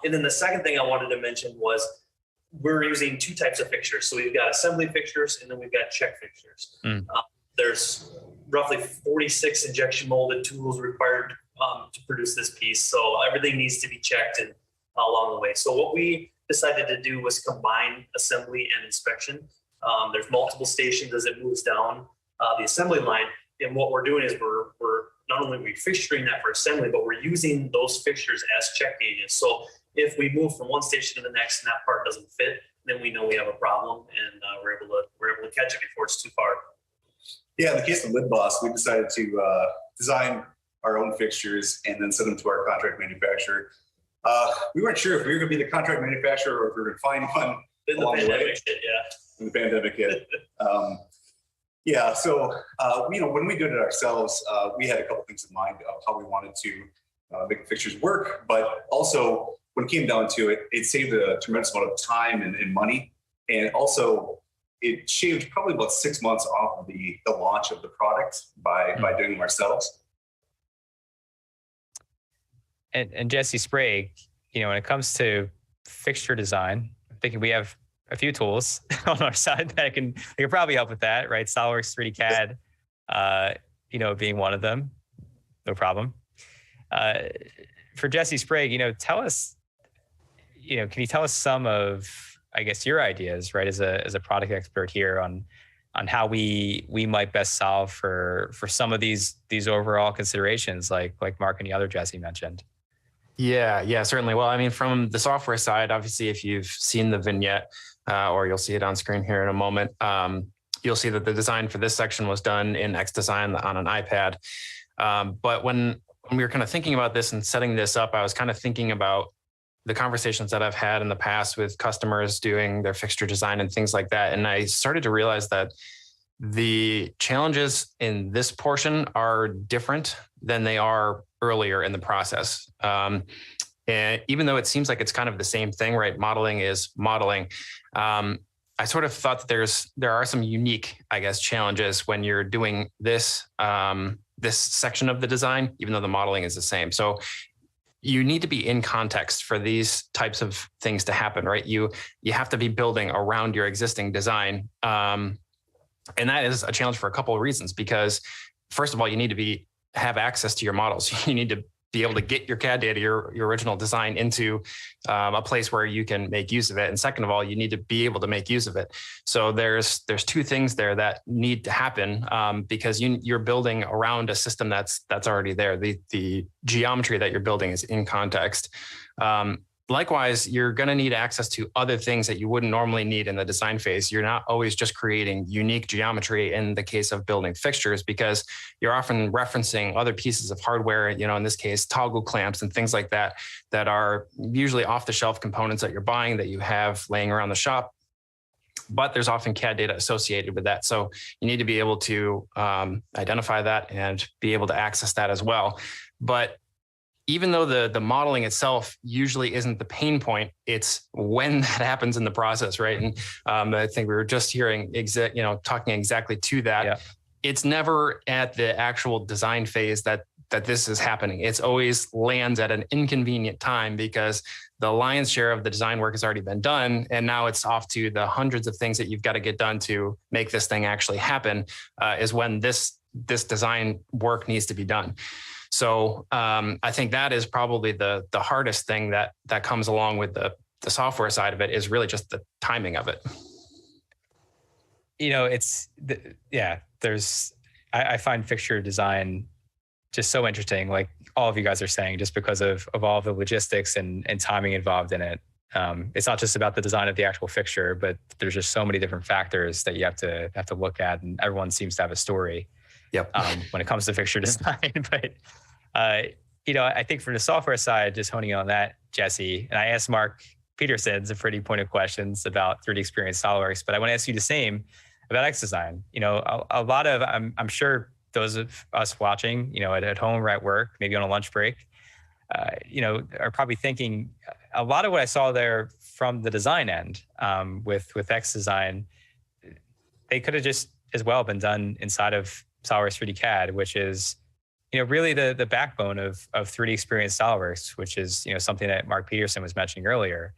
And then the second thing I wanted to mention was we're using two types of fixtures. So we've got assembly fixtures and then we've got check fixtures. There's roughly 46 injection molded tools required to produce this piece. So everything needs to be checked and along the way. So what we decided to do was combine assembly and inspection. There's multiple stations as it moves down the assembly line. And what we're doing is we're not only fixturing that for assembly, but we're using those fixtures as check gauges. So if we move from one station to the next and that part doesn't fit, then we know we have a problem, and we're able to catch it before it's too far. Yeah, in the case of LidBoss, we decided to design our own fixtures and then send them to our contract manufacturer. We weren't sure if we were going to be the contract manufacturer or if we were going to find one along the way. When the pandemic hit. So when we did it ourselves, we had a couple things in mind of how we wanted to make the fixtures work, but also when it came down to it, it saved a tremendous amount of time and money, and also it shaved probably about 6 months off of the launch of the product by doing them ourselves. And Jesse Sprague, when it comes to fixture design, I'm thinking we have a few tools on our side that can probably help with that, right? Solidworks 3D CAD, being one of them, no problem. For Jesse Sprague, tell us, can you tell us some of, I guess, your ideas, right, as a product expert here on how we might best solve for some of these overall considerations, like Mark and the other Jesse mentioned. Yeah, certainly. Well, I mean, from the software side, obviously, if you've seen the vignette, or you'll see it on screen here in a moment, you'll see that the design for this section was done in XDesign on an iPad. But when we were kind of thinking about this and setting this up, I was kind of thinking about the conversations that I've had in the past with customers doing their fixture design and things like that. And I started to realize that the challenges in this portion are different than they are earlier in the process. And even though it seems like it's kind of the same thing, right? Modeling is modeling. I sort of thought that there are some unique, I guess, challenges when you're doing this section of the design, even though the modeling is the same. So you need to be in context for these types of things to happen, right? You have to be building around your existing design. And that is a challenge for a couple of reasons, because first of all, you need to have access to your models. You need to be able to get your CAD data, your original design into a place where you can make use of it. And second of all, you need to be able to make use of it. So there's two things there that need to happen because you're building around a system that's already there. The geometry that you're building is in context. Likewise, you're going to need access to other things that you wouldn't normally need in the design phase. You're not always just creating unique geometry in the case of building fixtures, because you're often referencing other pieces of hardware, in this case, toggle clamps and things like that, that are usually off-the-shelf components that you're buying that you have laying around the shop. But there's often CAD data associated with that. So you need to be able to identify that and be able to access that as well. But even though the modeling itself usually isn't the pain point, it's when that happens in the process, right? And I think we were just hearing talking exactly to that. Yeah. It's never at the actual design phase that this is happening. It's always lands at an inconvenient time because the lion's share of the design work has already been done, and now it's off to the hundreds of things that you've got to get done to make this thing actually happen. Is when this design work needs to be done. So I think that is probably the hardest thing that comes along with the software side of it, is really just the timing of it. I find fixture design just so interesting, like all of you guys are saying, just because of all the logistics and timing involved in it. It's not just about the design of the actual fixture, but there's just so many different factors that you have to look at, and everyone seems to have a story. Yep. When it comes to fixture design. But, I think for the software side, just honing on that, Jesse, and I asked Mark Peterson some pretty pointed questions about 3DEXPERIENCE SolidWorks, but I want to ask you the same about XDesign. A lot of, I'm sure those of us watching, at home or at work, maybe on a lunch break, are probably thinking a lot of what I saw there from the design end with XDesign, they could have just as well been done inside of SolidWorks 3D CAD, which is, really the backbone of 3DEXPERIENCE SolidWorks, which is, something that Mark Peterson was mentioning earlier.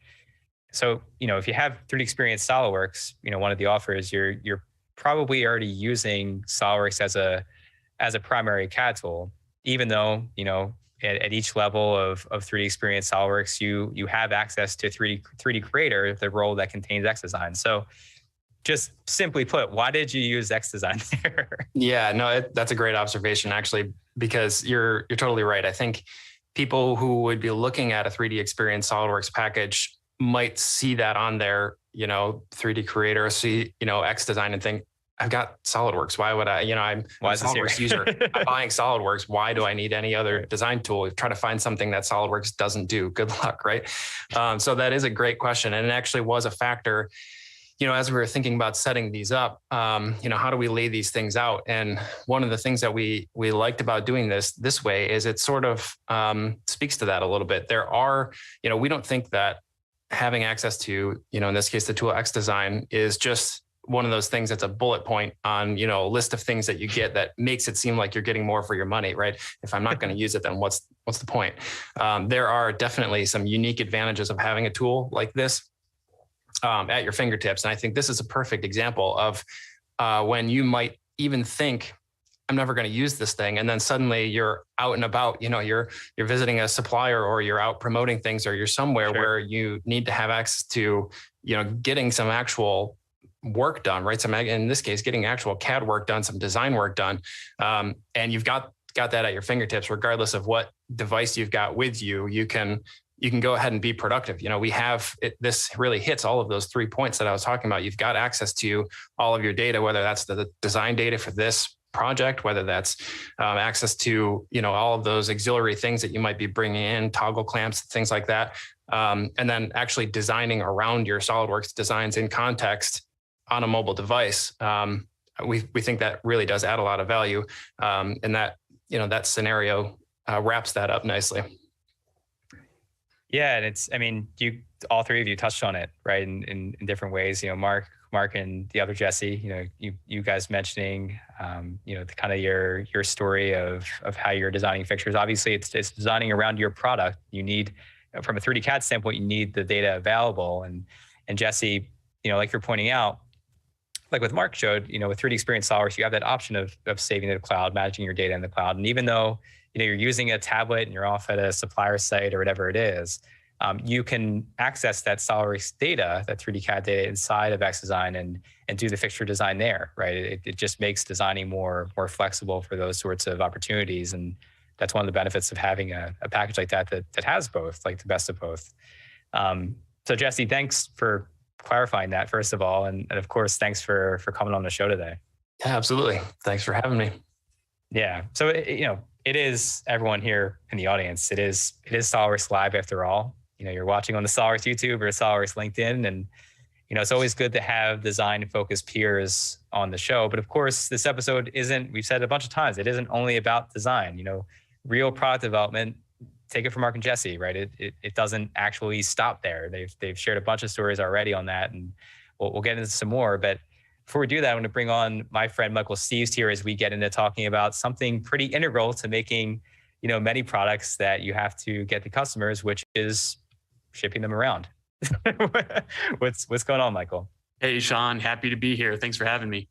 So, if you have 3DEXPERIENCE SolidWorks, one of the offers, you're probably already using SolidWorks as a primary CAD tool, even though, at each level of 3DEXPERIENCE SolidWorks, you have access to 3D Creator, the role that contains XDesign. So just simply put, why did you use XDesign there? Yeah, no, that's a great observation, actually, because you're totally right. I think people who would be looking at a 3DEXPERIENCE SolidWorks package might see that on there, 3D Creator, see, XDesign and think, I've got SolidWorks. Why would I, I'm a SolidWorks user. I'm buying SolidWorks. Why do I need any other design tool? Try to find something that SolidWorks doesn't do. Good luck, right? So that is a great question. And it actually was a factor, as we were thinking about setting these up, how do we lay these things out? And one of the things that we liked about doing this way is it sort of speaks to that a little bit. There are, we don't think that having access to, in this case, the tool XDesign is just one of those things that's a bullet point on, a list of things that you get that makes it seem like you're getting more for your money, right? If I'm not going to use it, then what's the point? There are definitely some unique advantages of having a tool like this at your fingertips. And I think this is a perfect example of when you might even think, I'm never going to use this thing. And then suddenly you're out and about, you're visiting a supplier, or you're out promoting things, or you're somewhere where you need to have access to, getting some actual work done, right? Some, in this case, getting actual CAD work done, some design work done. And you've got that at your fingertips, regardless of what device you've got with you. You can go ahead and be productive. We have it, this really hits all of those 3 points that I was talking about. You've got access to all of your data, whether that's the design data for this project, whether that's access to, all of those auxiliary things that you might be bringing in, toggle clamps, things like that. And then actually designing around your SolidWorks designs in context on a mobile device. We think that really does add a lot of value. And that, that scenario wraps that up nicely. Yeah, and all three of you touched on it, right? In different ways. Mark and the other Jesse, you guys mentioning, kind of your story of how you're designing fixtures. Obviously, it's designing around your product. You need, from a 3D CAD standpoint, you need the data available. And Jesse, like you're pointing out, like with Mark showed, with 3DEXPERIENCE SolidWorks, you have that option of saving to the cloud, managing your data in the cloud. And even though you're using a tablet and you're off at a supplier site or whatever it is, you can access that SolidWorks data, that 3D CAD data inside of XDesign and do the fixture design there, right? It just makes designing more flexible for those sorts of opportunities. And that's one of the benefits of having a package like that has both, like the best of both. So Jesse, thanks for clarifying that, first of all. And of course, thanks for coming on the show today. Yeah, absolutely. Thanks for having me. Yeah. So, it is, everyone here in the audience, it is SolidWorks Live after all. You're watching on the SolidWorks YouTube or SolidWorks LinkedIn, and it's always good to have design-focused peers on the show. But of course, this episode isn't, we've said a bunch of times, it isn't only about design. Real product development, take it from Mark and Jesse, right? It doesn't actually stop there. They've shared a bunch of stories already on that, and we'll get into some more. But before we do that, I'm going to bring on my friend Michael Steves here as we get into talking about something pretty integral to making, many products that you have to get to customers, which is shipping them around. What's going on, Michael? Hey, Sean, happy to be here. Thanks for having me.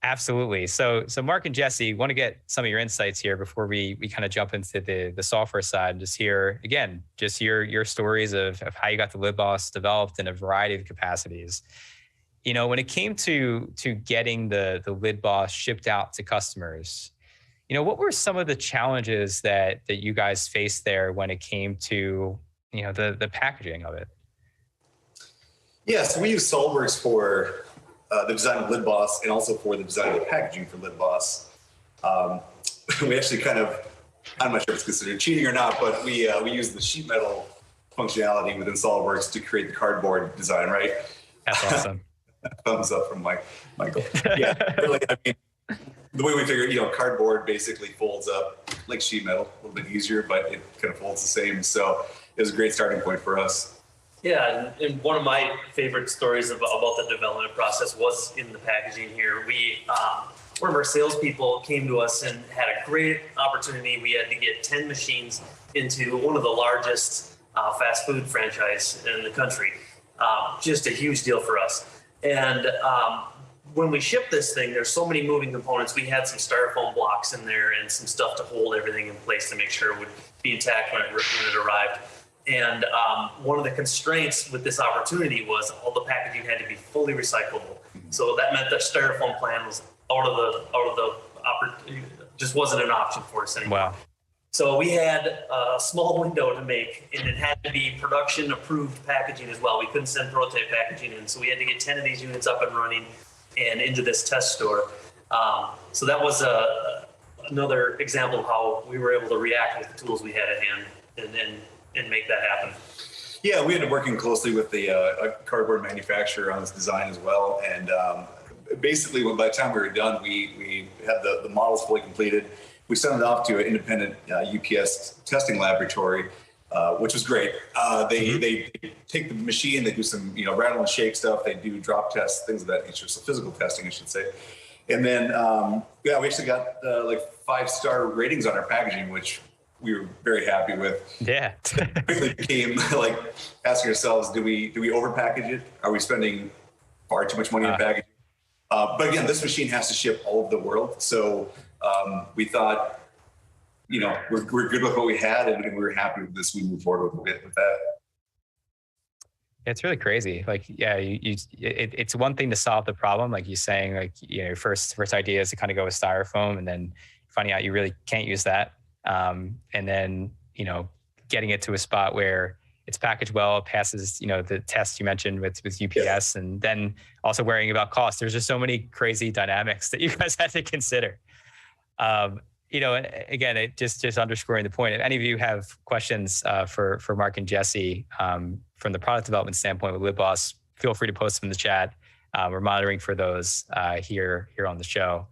Absolutely. So Mark and Jesse, want to get some of your insights here before we kind of jump into the software side and just hear your stories of how you got the LidBoss developed in a variety of capacities. When it came to getting the LidBoss shipped out to customers, what were some of the challenges that you guys faced there when it came to, the packaging of it? Yeah, so we use SolidWorks for the design of LidBoss and also for the design of the packaging for LidBoss. We actually I'm not sure if it's considered cheating or not, but we use the sheet metal functionality within SolidWorks to create the cardboard design, right? That's awesome. Thumbs up from Michael. Yeah, really, the way we figured, cardboard basically folds up like sheet metal, a little bit easier, but it kind of folds the same. So it was a great starting point for us. Yeah, and one of my favorite stories about the development process was in the packaging here. One of our salespeople came to us and had a great opportunity. We had to get 10 machines into one of the largest fast food franchise in the country. Just a huge deal for us. And when we shipped this thing, there's so many moving components. We had some styrofoam blocks in there and some stuff to hold everything in place to make sure it would be intact when it arrived. And one of the constraints with this opportunity was all the packaging had to be fully recyclable. So that meant the styrofoam plan was just wasn't an option for us anymore. Wow. So we had a small window to make, and it had to be production approved packaging as well. We couldn't send prototype packaging in, so we had to get 10 of these units up and running and into this test store. So that was another example of how we were able to react with the tools we had at hand and make that happen. Yeah, we ended up working closely with the cardboard manufacturer on this design as well. And basically, by the time we were done, we had the models fully completed. We sent it off to an independent UPS testing laboratory, which was great. They take the machine, they do some rattle and shake stuff, they do drop tests, things of that nature, so physical testing, I should say. And then we actually got like 5-star ratings on our packaging, which we were very happy with. Yeah. Quickly became like asking ourselves, do we overpackage it? Are we spending far too much money in packaging? But again, this machine has to ship all over the world. So we thought, we're good with what we had and we were happy with this. We moved forward with that. It's really crazy. Like, yeah, it's one thing to solve the problem. Like you're saying, like, first idea is to kind of go with styrofoam and then finding out you really can't use that. And then, getting it to a spot where it's packaged well, passes, the test you mentioned with UPS, and then also worrying about cost. There's just so many crazy dynamics that you guys had to consider. Again, it just underscoring the point. If any of you have questions for Mark and Jesse from the product development standpoint with LidBoss, feel free to post them in the chat. We're monitoring for those here on the show.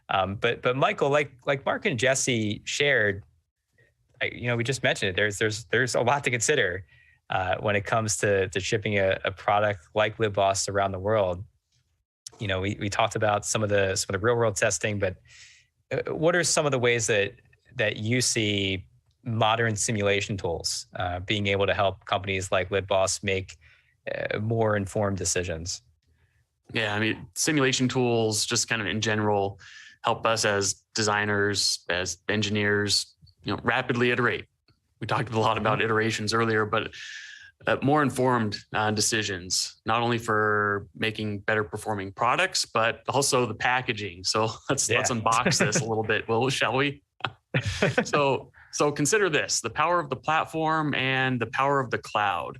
But Michael, like Mark and Jesse shared, we just mentioned it. There's a lot to consider when it comes to shipping a product like LidBoss around the world. We talked about some of the real world testing, but what are some of the ways that you see modern simulation tools being able to help companies like LidBoss make more informed decisions? Yeah, simulation tools just kind of in general help us as designers, as engineers, rapidly iterate. We talked a lot about iterations earlier, but more informed decisions, not only for making better performing products, but also the packaging. So let's unbox this a little bit, shall we? So consider this: the power of the platform and the power of the cloud.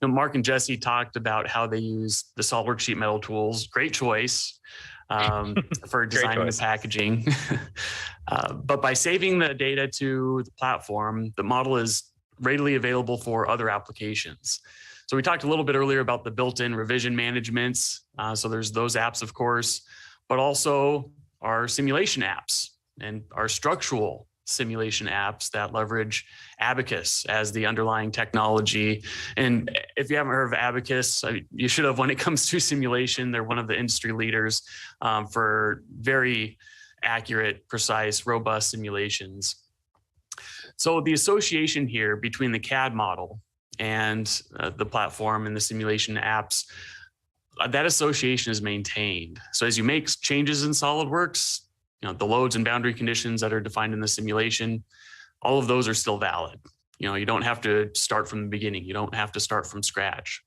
Mark and Jesse talked about how they use the SolidWorks sheet metal tools. Great choice for designing the packaging. But by saving the data to the platform, the model is readily available for other applications. So we talked a little bit earlier about the built-in revision managements. So there's those apps, of course, but also our simulation apps and our structural simulation apps that leverage Abacus as the underlying technology. And if you haven't heard of Abacus, you should have when it comes to simulation. They're one of the industry leaders for very accurate, precise, robust simulations. So the association here between the CAD model and the platform and the simulation apps, that association is maintained. So as you make changes in SolidWorks, the loads and boundary conditions that are defined in the simulation, all of those are still valid. You don't have to start from the beginning. You don't have to start from scratch.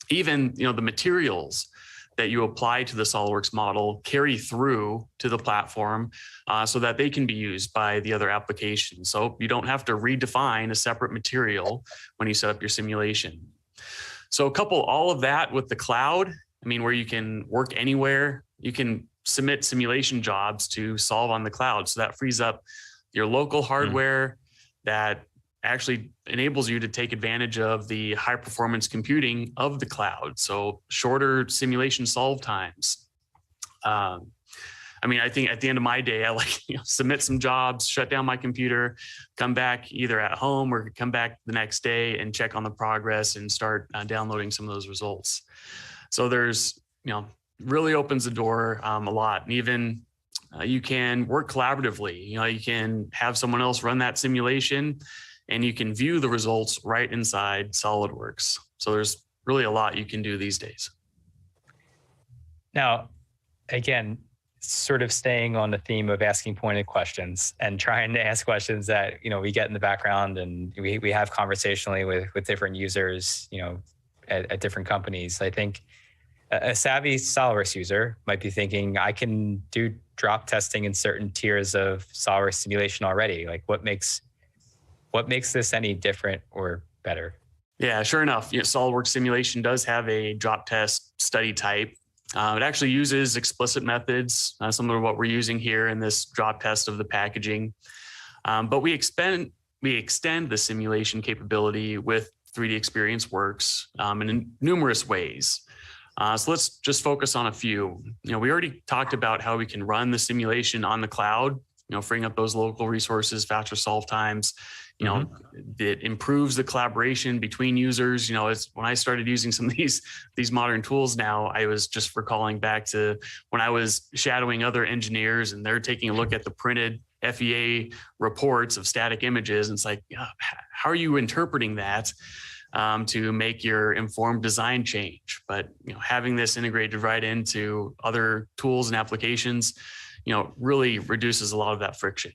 Even, the materials that you apply to the SolidWorks model carry through to the platform so that they can be used by the other applications. So you don't have to redefine a separate material when you set up your simulation. So couple all of that with the cloud, where you can work anywhere, you can submit simulation jobs to solve on the cloud. So that frees up your local hardware that actually enables you to take advantage of the high performance computing of the cloud. So shorter simulation solve times. I think at the end of my day, I submit some jobs, shut down my computer, come back either at home or come back the next day and check on the progress and start downloading some of those results. So there's, really opens the door a lot. And even you can work collaboratively. You can have someone else run that simulation and you can view the results right inside SolidWorks. So there's really a lot you can do these days. Now, again, sort of staying on the theme of asking pointed questions and trying to ask questions that, we get in the background and we have conversationally with different users, at different companies. I think a savvy SolidWorks user might be thinking, I can do drop testing in certain tiers of SolidWorks simulation already. Like what makes this any different or better? Yeah, sure enough. SolidWorks simulation does have a drop test study type. It actually uses explicit methods, similar to what we're using here in this drop test of the packaging. But we extend the simulation capability with 3DEXPERIENCE Works in numerous ways. So let's just focus on a few. We already talked about how we can run the simulation on the cloud, freeing up those local resources, faster solve times. It improves the collaboration between users. When I started using some of these modern tools now, I was just recalling back to when I was shadowing other engineers and they're taking a look at the printed FEA reports of static images. And it's like, how are you interpreting that to make your informed design change? But having this integrated right into other tools and applications, really reduces a lot of that friction.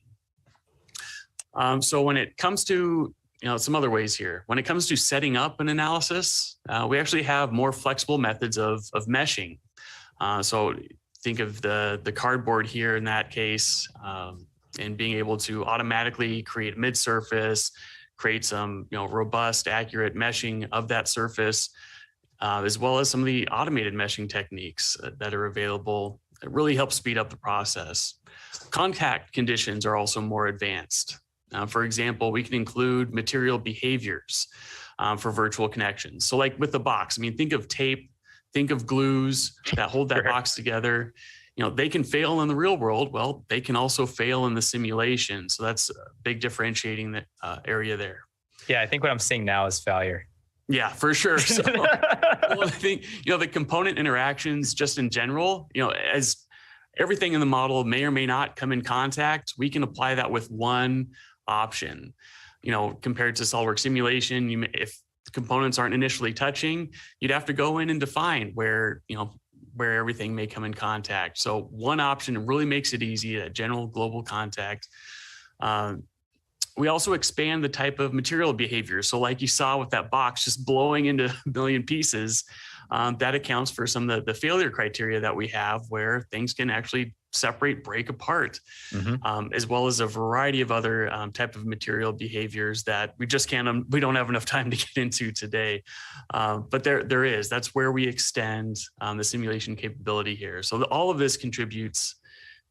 So when it comes to some other ways here, when it comes to setting up an analysis, we actually have more flexible methods of meshing. So think of the cardboard here in that case, and being able to automatically create mid-surface, create some robust, accurate meshing of that surface, as well as some of the automated meshing techniques that are available. It really helps speed up the process. Contact conditions are also more advanced. For example, we can include material behaviors for virtual connections. So like with the box, think of tape, think of glues that hold that box together. They can fail in the real world. Well, they can also fail in the simulation. So that's a big differentiating area there. Yeah, I think what I'm seeing now is failure. Yeah, for sure. So I think, the component interactions just in general, as everything in the model may or may not come in contact, we can apply that with one option. Compared to SolidWorks simulation, if the components aren't initially touching, you'd have to go in and define where, where everything may come in contact. So one option really makes it easy, a general global contact. We also expand the type of material behavior. So like you saw with that box just blowing into a million pieces, that accounts for some of the failure criteria that we have where things can actually separate, break apart, as well as a variety of other type of material behaviors that we just can't, we don't have enough time to get into today. But that's where we extend the simulation capability here. So all of this contributes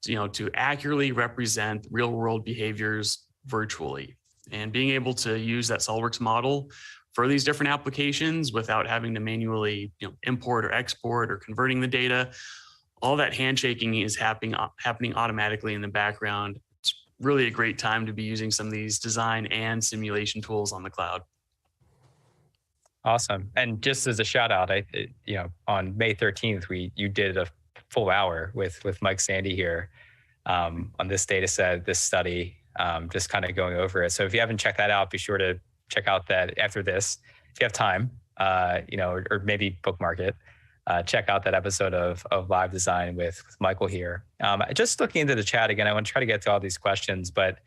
to accurately represent real world behaviors virtually, and being able to use that SolidWorks model for these different applications without having to manually import or export or converting the data. All that handshaking is happening automatically in the background. It's really a great time to be using some of these design and simulation tools on the cloud. Awesome. And just as a shout out, on May 13th, you did a full hour with Mike Sandy here on this data set, this study, just kind of going over it. So if you haven't checked that out, be sure to check out that after this, if you have time, or maybe bookmark it. Check out that episode of Live Design with Michael here. Just looking into the chat again, I want to try to get to all these questions, but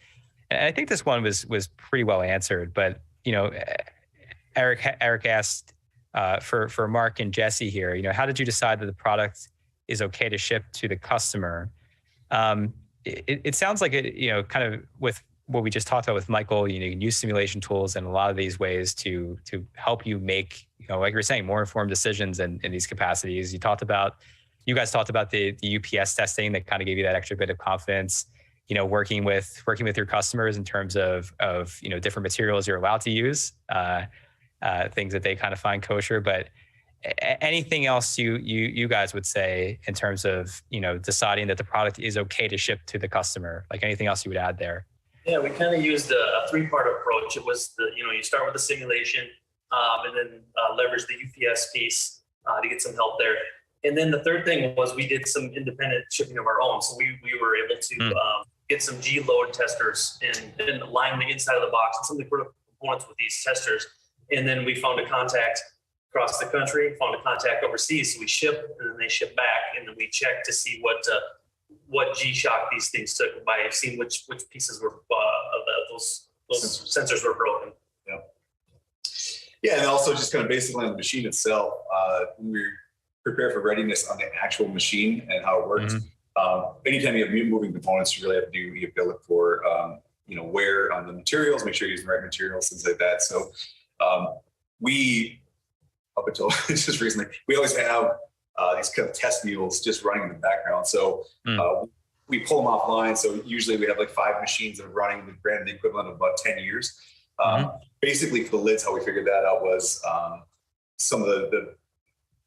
I think this one was pretty well answered. But Eric asked for Mark and Jesse here. How did you decide that the product is okay to ship to the customer? It sounds like it, kind of with what we just talked about with Michael. You can use simulation tools in a lot of these ways to help you make, like you're saying, more informed decisions in these capacities. You guys talked about the UPS testing that kind of gave you that extra bit of confidence. Working with your customers in terms of different materials you're allowed to use, things that they kind of find kosher. But anything else you guys would say in terms of deciding that the product is okay to ship to the customer? Like anything else you would add there? Yeah, we kind of used a three-part approach. It was you start with the simulation, and then leverage the UPS piece to get some help there. And then the third thing was we did some independent shipping of our own. So we were able to get some G-load testers and line the inside of the box and some of the critical components with these testers. And then we found a contact across the country, found a contact overseas. So we ship, and then they ship back, and then we check to see what G-shock these things took by seeing which pieces were those sensors were broken. Yeah, and also just kind of basically on the machine itself, we're prepared for readiness on the actual machine and how it works. Anytime you have moving components, you really have to look for wear on the materials, make sure you're using the right materials, things like that. So we, up until just recently, we always have these kind of test mules just running in the background. So we pull them offline. So usually we have like 5 machines that are running. We've ran the equivalent of about 10 years. Basically for the lids, how we figured that out was some of the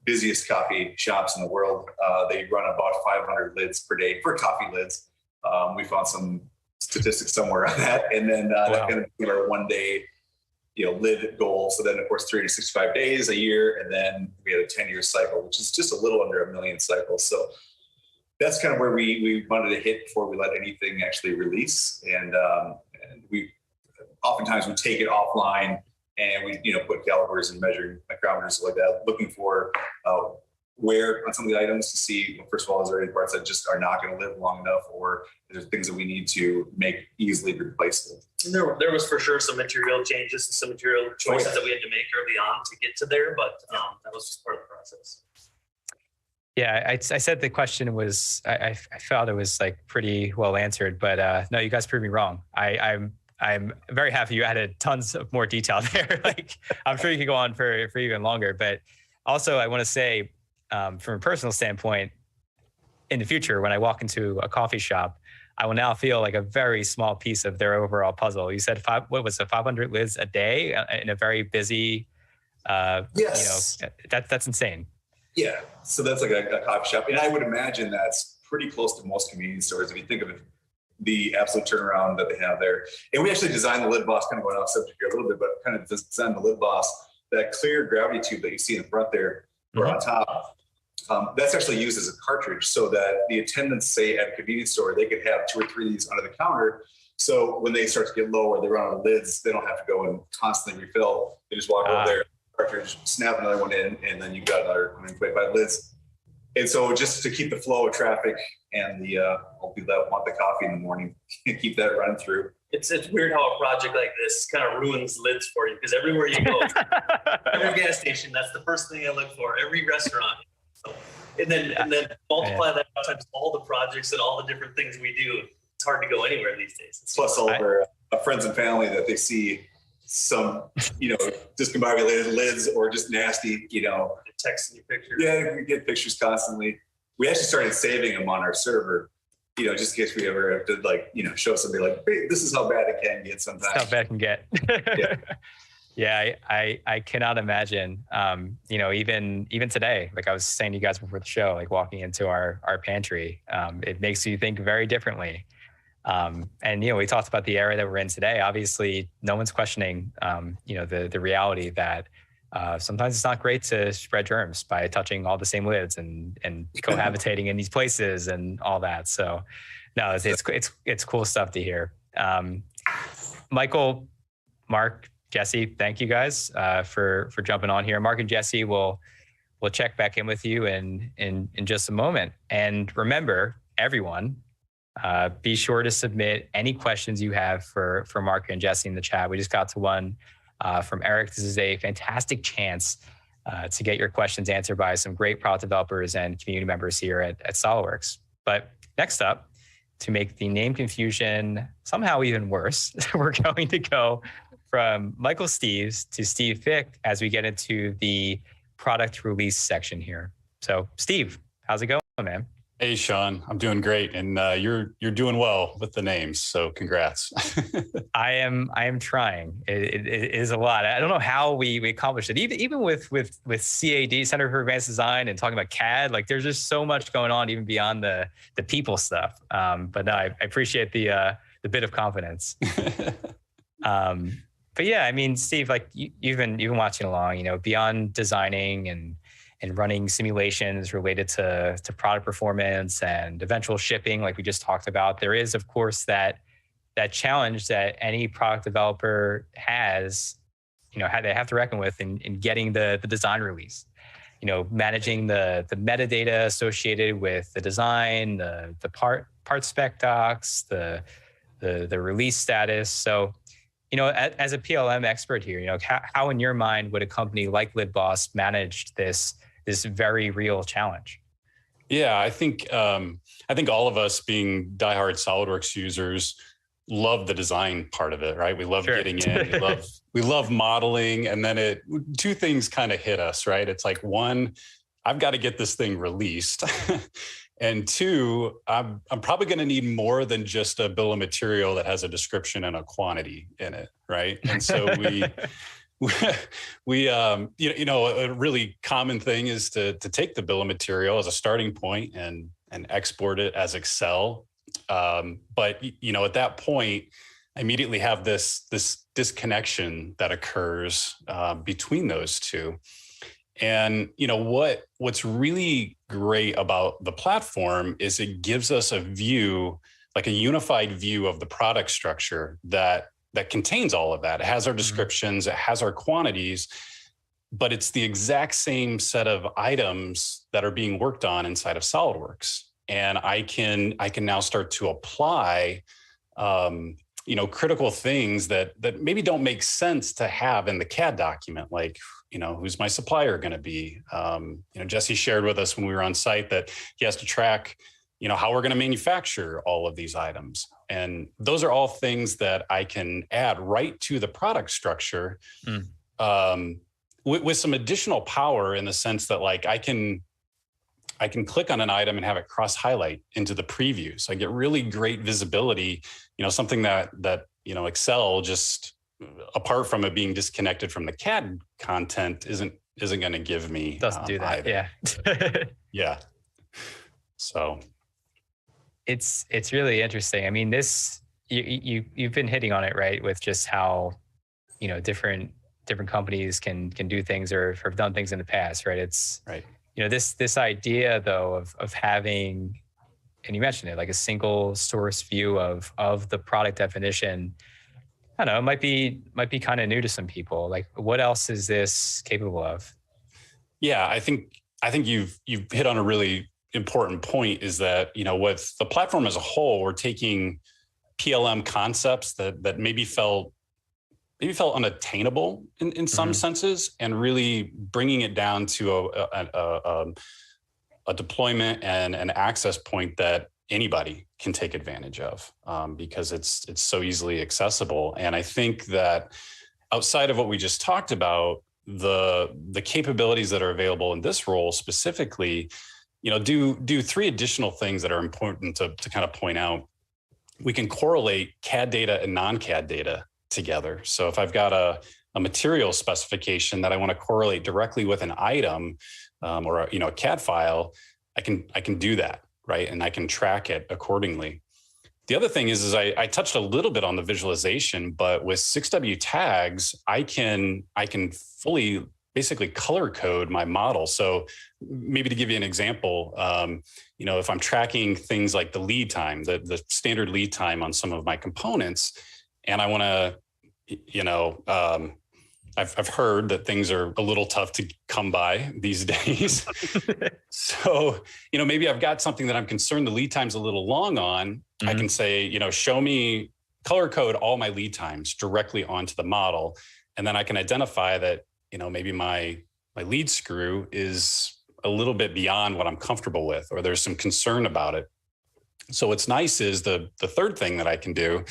busiest coffee shops in the world, they run about 500 lids per day for coffee lids. We found some statistics somewhere on that. And then that kind of became our 1 day lid goal. So then of course 365 days a year, and then we had a 10-year cycle, which is just a little under 1 million cycles. So that's kind of where we wanted to hit before we let anything actually release. And we oftentimes we take it offline and we put calipers and measuring micrometers like that, looking for wear on some of the items to see, first of all, is there any parts that just are not going to live long enough, or are there things that we need to make easily replaceable? And there was for sure some material changes and some material choices that we had to make early on to get to there, but that was just part of the process. Yeah, I said the question was, I felt it was like pretty well answered, but no, you guys proved me wrong. I'm very happy you added tons of more detail there. Like, I'm sure you could go on for even longer, but also I want to say, from a personal standpoint, in the future, when I walk into a coffee shop, I will now feel like a very small piece of their overall puzzle. You said 500 lids a day in a very busy, yes. That's insane. Yeah, so that's like a coffee shop. And I would imagine that's pretty close to most convenience stores if you think of it, the absolute turnaround that they have there. And we actually designed the lid boss, kind of going off subject here a little bit, but kind of designed the lid boss, that clear gravity tube that you see in the front there or on top. That's actually used as a cartridge so that the attendants, say at a convenience store, they could have 2 or 3 of these under the counter. So when they start to get low or they run out of lids, they don't have to go and constantly refill. They just walk over there, cartridge, snap another one in, and then you've got another 125 lids. And so just to keep the flow of traffic and I'll do that, want the coffee in the morning, keep that run through. It's weird how a project like this kind of ruins lids for you, because everywhere you go, every gas station, that's the first thing I look for, every restaurant. So, and then multiply that times all the projects and all the different things we do. It's hard to go anywhere these days. Plus all of our friends and family that they see some, discombobulated lids or just nasty, Texting you pictures. Yeah, we get pictures constantly. We actually started saving them on our server, just in case we ever have to show somebody like, hey, this is how bad it can get sometimes. How bad it can get. Yeah. Yeah, I cannot imagine. Even today, like I was saying to you guys before the show, like walking into our pantry, it makes you think very differently. We talked about the era that we're in today. Obviously, no one's questioning, the reality that sometimes it's not great to spread germs by touching all the same lids and cohabitating in these places and all that. So, no, it's cool stuff to hear. Michael, Mark, Jesse, thank you guys for jumping on here. Mark and Jesse will check back in with you in just a moment. And remember, everyone, be sure to submit any questions you have for Mark and Jesse in the chat. We just got to one from Eric. This is a fantastic chance to get your questions answered by some great product developers and community members here at Solidworks. But next up, to make the name confusion somehow even worse, we're going to go from Michael Steves to Steve Fick as we get into the product release section here. So Steve, how's it going, man? Hey, Sean, I'm doing great. And you're doing well with the names. So congrats. I am trying. It is a lot. I don't know how we accomplished it. Even with CAD, Center for Advanced Design, and talking about CAD, like there's just so much going on even beyond the people stuff. But no, I appreciate the bit of confidence. But yeah, I mean, Steve, like you've been watching along, beyond designing and running simulations related to product performance and eventual shipping, like we just talked about, there is, of course, that challenge that any product developer has, they have to reckon with in getting the design release. Managing the metadata associated with the design, the part spec docs, the release status. So, as a PLM expert here, how in your mind would a company like LidBoss manage this very real challenge? Yeah, I think all of us being diehard SolidWorks users love the design part of it, right? We love getting in, we love modeling, and then two things kind of hit us, right? It's like, one, I've got to get this thing released. And two, I'm probably going to need more than just a bill of material that has a description and a quantity in it, right? And so a really common thing is to take the bill of material as a starting point and export it as Excel. But at that point, I immediately have this disconnection that occurs between those two. And what's really great about the platform is it gives us a view, like a unified view of the product structure that contains all of that. It has our descriptions, it has our quantities, but it's the exact same set of items that are being worked on inside of SolidWorks. And I can now start to apply critical things that maybe don't make sense to have in the CAD document, like who's my supplier going to be? Jesse shared with us when we were on site that he has to track, how we're going to manufacture all of these items. And those are all things that I can add right to the product structure with some additional power, in the sense that like I can click on an item and have it cross highlight into the preview. So I get really great visibility, something that Excel, just apart from it being disconnected from the CAD content, isn't going to give me. Doesn't do that. either. Yeah. Yeah. So it's really interesting. I mean, you've been hitting on it, right? With just how, different companies can do things or have done things in the past, right? It's right. This idea though of having, and you mentioned it, like a single source view of the product definition. I don't know, it might be kind of new to some people. Like, what else is this capable of? Yeah, I think I think you've hit on a really important point, is that, with the platform as a whole, we're taking PLM concepts that maybe felt unattainable in some senses, and really bringing it down to a deployment and an access point that anybody can take advantage of, because it's so easily accessible. And I think that outside of what we just talked about, the capabilities that are available in this role specifically, do three additional things that are important to kind of point out. We can correlate CAD data and non-CAD data together. So if I've got a material specification that I want to correlate directly with an item, or a CAD file, I can do that, right? And I can track it accordingly. The other thing is I touched a little bit on the visualization, but with 6W tags, I can fully basically color code my model. So maybe to give you an example, if I'm tracking things like the lead time, the standard lead time on some of my components, and I want to, I've heard that things are a little tough to come by these days. So, maybe I've got something that I'm concerned the lead time's a little long on. I can say, show me, color code all my lead times directly onto the model. And then I can identify that, maybe my lead screw is a little bit beyond what I'm comfortable with, or there's some concern about it. So what's nice is the third thing that I can do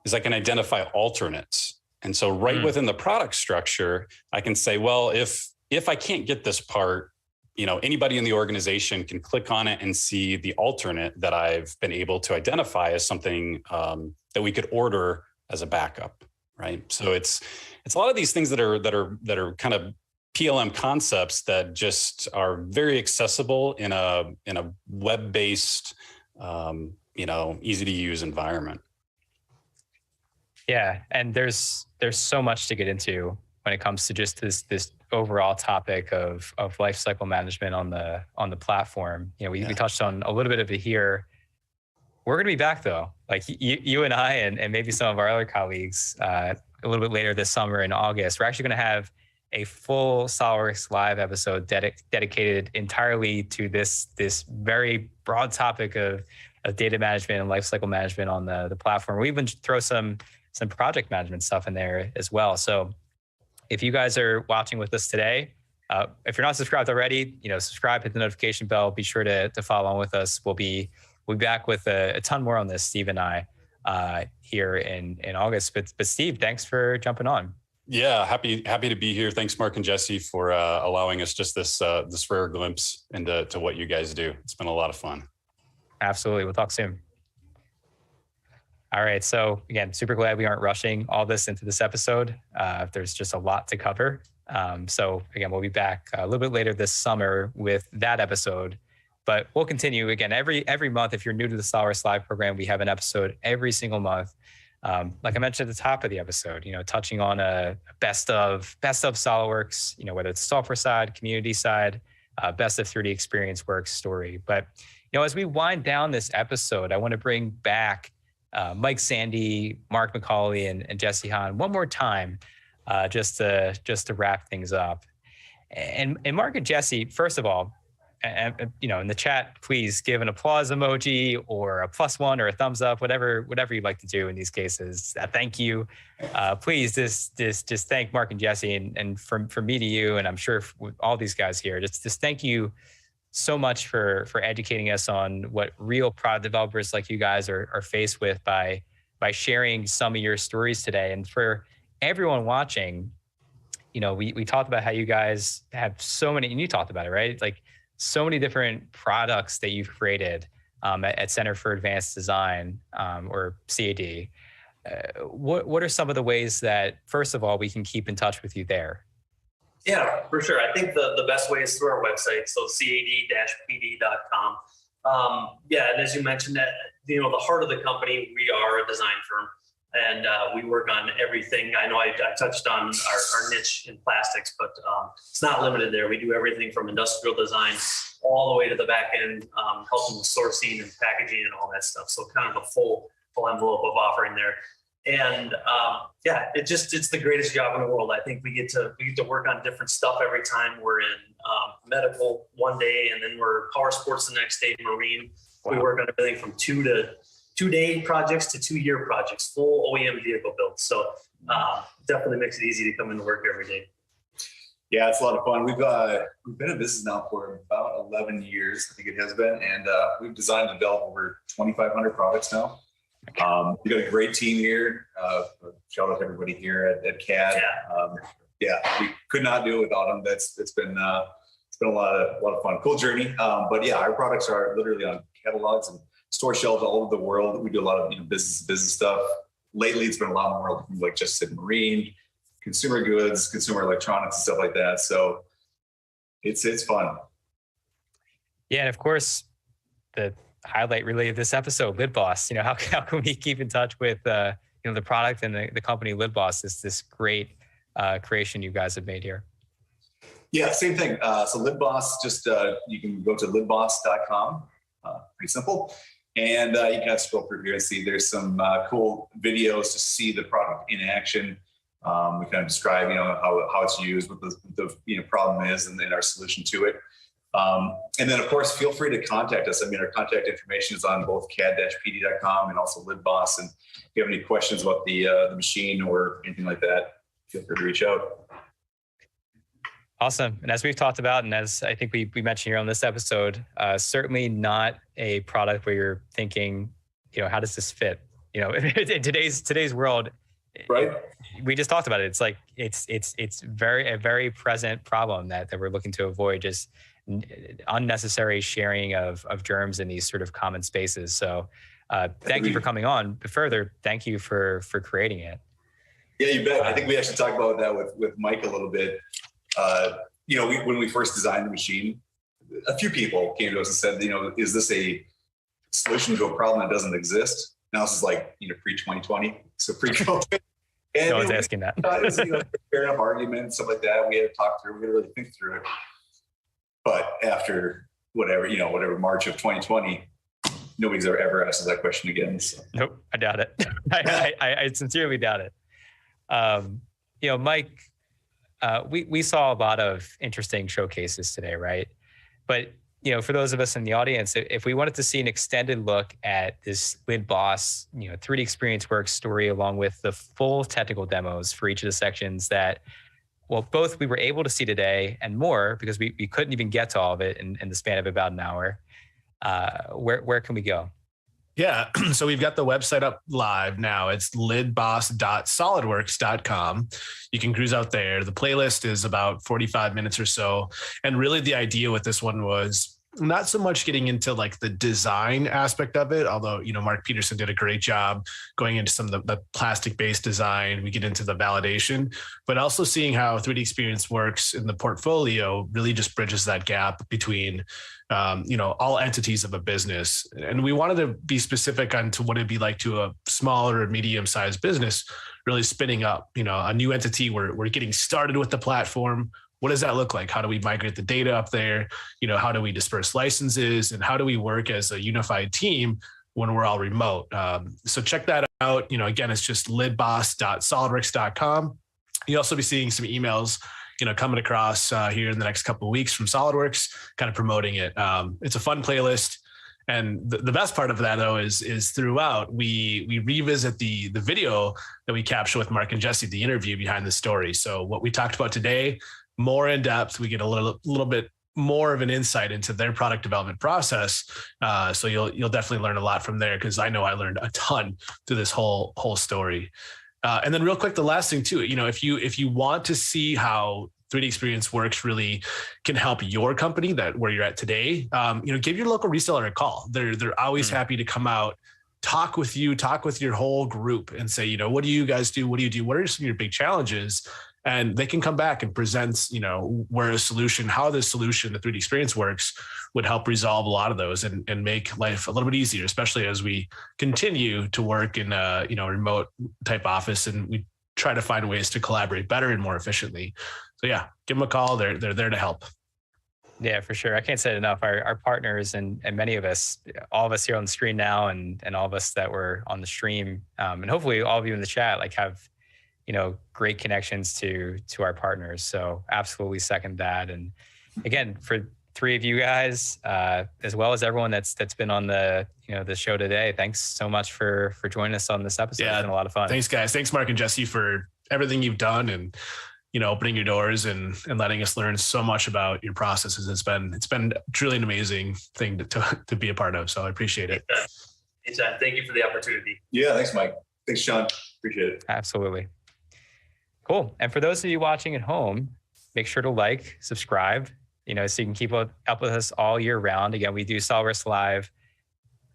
is I can identify alternates. And so right within the product structure, I can say, well, if I can't get this part, anybody in the organization can click on it and see the alternate that I've been able to identify as something that we could order as a backup, right? So it's a lot of these things that are kind of PLM concepts that just are very accessible in a web-based, easy to use environment. Yeah, and there's so much to get into when it comes to just this overall topic of lifecycle management on the platform. We touched on a little bit of it here. We're going to be back though, like you and I, and maybe some of our other colleagues, a little bit later this summer in August. We're actually going to have a full Solidworks Live episode dedicated entirely to this very broad topic of data management and lifecycle management on the platform. We even throw some project management stuff in there as well. So if you guys are watching with us today, if you're not subscribed already, subscribe, hit the notification bell, be sure to follow on with us. We'll be back with a ton more on this, Steve and I, here in August. But Steve, thanks for jumping on. Yeah, happy to be here. Thanks, Mark and Jesse, for allowing us just this rare glimpse into what you guys do. It's been a lot of fun. Absolutely. We'll talk soon. All right. So again, super glad we aren't rushing all this into this episode. There's just a lot to cover. So again, we'll be back a little bit later this summer with that episode, but we'll continue again every month. If you're new to the Solidworks Live program, we have an episode every single month. Like I mentioned at the top of the episode, touching on a best of Solidworks, whether it's software side, community side, best of 3DEXPERIENCE work story. But, as we wind down this episode, I want to bring back Mike Sandy, Mark McCauley, and Jesse Hahn one more time, just to wrap things up. And Mark and Jesse, first of all, in the chat, please give an applause emoji or a +1 or a thumbs up, whatever you'd like to do in these cases. Thank you. Please just thank Mark and Jesse, and from me to you, and I'm sure all these guys here, just thank you so much for educating us on what real product developers like you guys are faced with by sharing some of your stories today. And for everyone watching, we talked about how you guys have so many, and you talked about it, right? Like so many different products that you've created at Center for Advanced Design, or CAD. What are some of the ways that, first of all, we can keep in touch with you there? Yeah, for sure. I think the best way is through our website, so cad-pd.com. And as you mentioned, that the heart of the company, we are a design firm, and we work on everything. I know I touched on our niche in plastics, but it's not limited there. We do everything from industrial design all the way to the back end, helping with sourcing and packaging and all that stuff. So kind of a full envelope of offering there. And it's the greatest job in the world. I think we get to work on different stuff every time we're in medical one day, and then we're power sports the next day, marine. Wow. We work on everything from 2-day projects to 2-year projects, full OEM vehicle builds. So definitely makes it easy to come into work every day. Yeah, it's a lot of fun. We've been in business now for about 11 years, I think it has been, and we've designed and developed over 2,500 products now. We've got a great team here. Shout out to everybody here at CAD. Yeah, we could not do it without them. It's been a lot of fun, cool journey. But yeah, our products are literally on catalogs and store shelves all over the world. We do a lot of business stuff. Lately, it's been a lot more like just said marine, consumer goods, consumer electronics, and stuff like that. So it's fun. Yeah, and of course, the highlight really of this episode, Lid Boss. How can we keep in touch with the product and the company Lid Boss? This great creation you guys have made here. Yeah, same thing. So Lid Boss, just you can go to lidboss.com. Pretty simple. And you can scroll through here and see there's some cool videos to see the product in action. We kind of describe, how it's used, what the problem is, and then our solution to it. And then, of course, feel free to contact us. Our contact information is on both cad-pd.com and also Lid Boss. And if you have any questions about the machine or anything like that, feel free to reach out. Awesome. And as we've talked about, and as I think we mentioned here on this episode, certainly not a product where you're thinking, how does this fit? In today's world, right? We just talked about it. It's like it's a very present problem that we're looking to avoid, just unnecessary sharing of germs in these sort of common spaces. So thank you for coming on. But further, thank you for creating it. Yeah, you bet. I think we actually talked about that with Mike a little bit. When we first designed the machine, a few people came to us and said, is this a solution to a problem that doesn't exist? Now this is like, pre-2020, so pre-COVID. And no one's asking that. It was, fair enough argument, stuff like that. We had to talk through, we had to really think through it. But after whatever March of 2020, nobody's ever asked us that question again. So. Nope, I doubt it. I sincerely doubt it. Mike, we saw a lot of interesting showcases today, right? But for those of us in the audience, if we wanted to see an extended look at this Lid Boss, 3DEXPERIENCE Works story, along with the full technical demos for each of the sections that, both we were able to see today and more, because we couldn't even get to all of it in the span of about an hour. Where can we go? Yeah, so we've got the website up live now. It's lidboss.solidworks.com. You can cruise out there. The playlist is about 45 minutes or so. And really the idea with this one was not so much getting into like the design aspect of it, although, Mark Peterson did a great job going into some of the plastic-based design. We get into the validation, but also seeing how 3DEXPERIENCE works in the portfolio really just bridges that gap between all entities of a business. And we wanted to be specific on to what it'd be like to a smaller or medium-sized business really spinning up, a new entity. We're getting started with the platform. What does that look like? How do we migrate the data up there? How do we disperse licenses? And how do we work as a unified team when we're all remote? So check that out. Again, it's just lidboss.solidworks.com. You'll also be seeing some emails coming across here in the next couple of weeks from SolidWorks, kind of promoting it. It's a fun playlist. And the best part of that, though, is throughout we revisit the video that we capture with Mark and Jesse, the interview behind the story. So what we talked about today, more in depth, we get a little bit more of an insight into their product development process. So you'll definitely learn a lot from there, because I know I learned a ton through this whole story. And then real quick, the last thing too, if you want to see how 3DEXPERIENCE Works really can help your company where you're at today, give your local reseller a call. They're always happy to come out, talk with you, talk with your whole group and say, what do you guys do? What do you do? What are some of your big challenges? And they can come back and present, where a solution, how this solution, the 3DEXPERIENCE Works, would help resolve a lot of those and make life a little bit easier, especially as we continue to work in a remote type office, and we try to find ways to collaborate better and more efficiently. So yeah, give them a call. They're there to help. Yeah, for sure. I can't say it enough. Our partners and many of us, all of us here on the screen now, and all of us that were on the stream, and hopefully all of you in the chat, have great connections to our partners. So absolutely second that. And again, for three of you guys, as well as everyone that's been on the show today, thanks so much for joining us on this episode. It's been a lot of fun. Thanks, guys. Thanks, Mark and Jesse, for everything you've done and opening your doors and letting us learn so much about your processes. It's been truly an amazing thing to be a part of. So I appreciate it. Anytime. Thank you for the opportunity. Yeah, thanks, Mike. Thanks, Sean. Appreciate it. Absolutely. Cool. And for those of you watching at home, make sure to like, subscribe, so you can keep up with us all year round. Again, we do Solidworks Live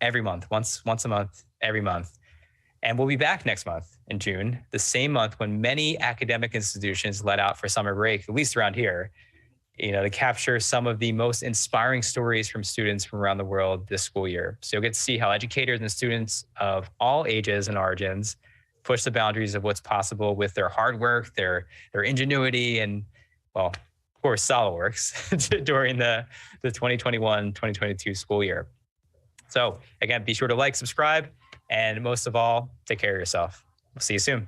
every month, once a month, every month. And we'll be back next month in June, the same month when many academic institutions let out for summer break, at least around here, to capture some of the most inspiring stories from students from around the world this school year. So you'll get to see how educators and students of all ages and origins push the boundaries of what's possible with their hard work, their ingenuity, and, well, of course, SolidWorks during the 2021-2022 school year. So again, be sure to like, subscribe, and most of all, take care of yourself. We'll see you soon.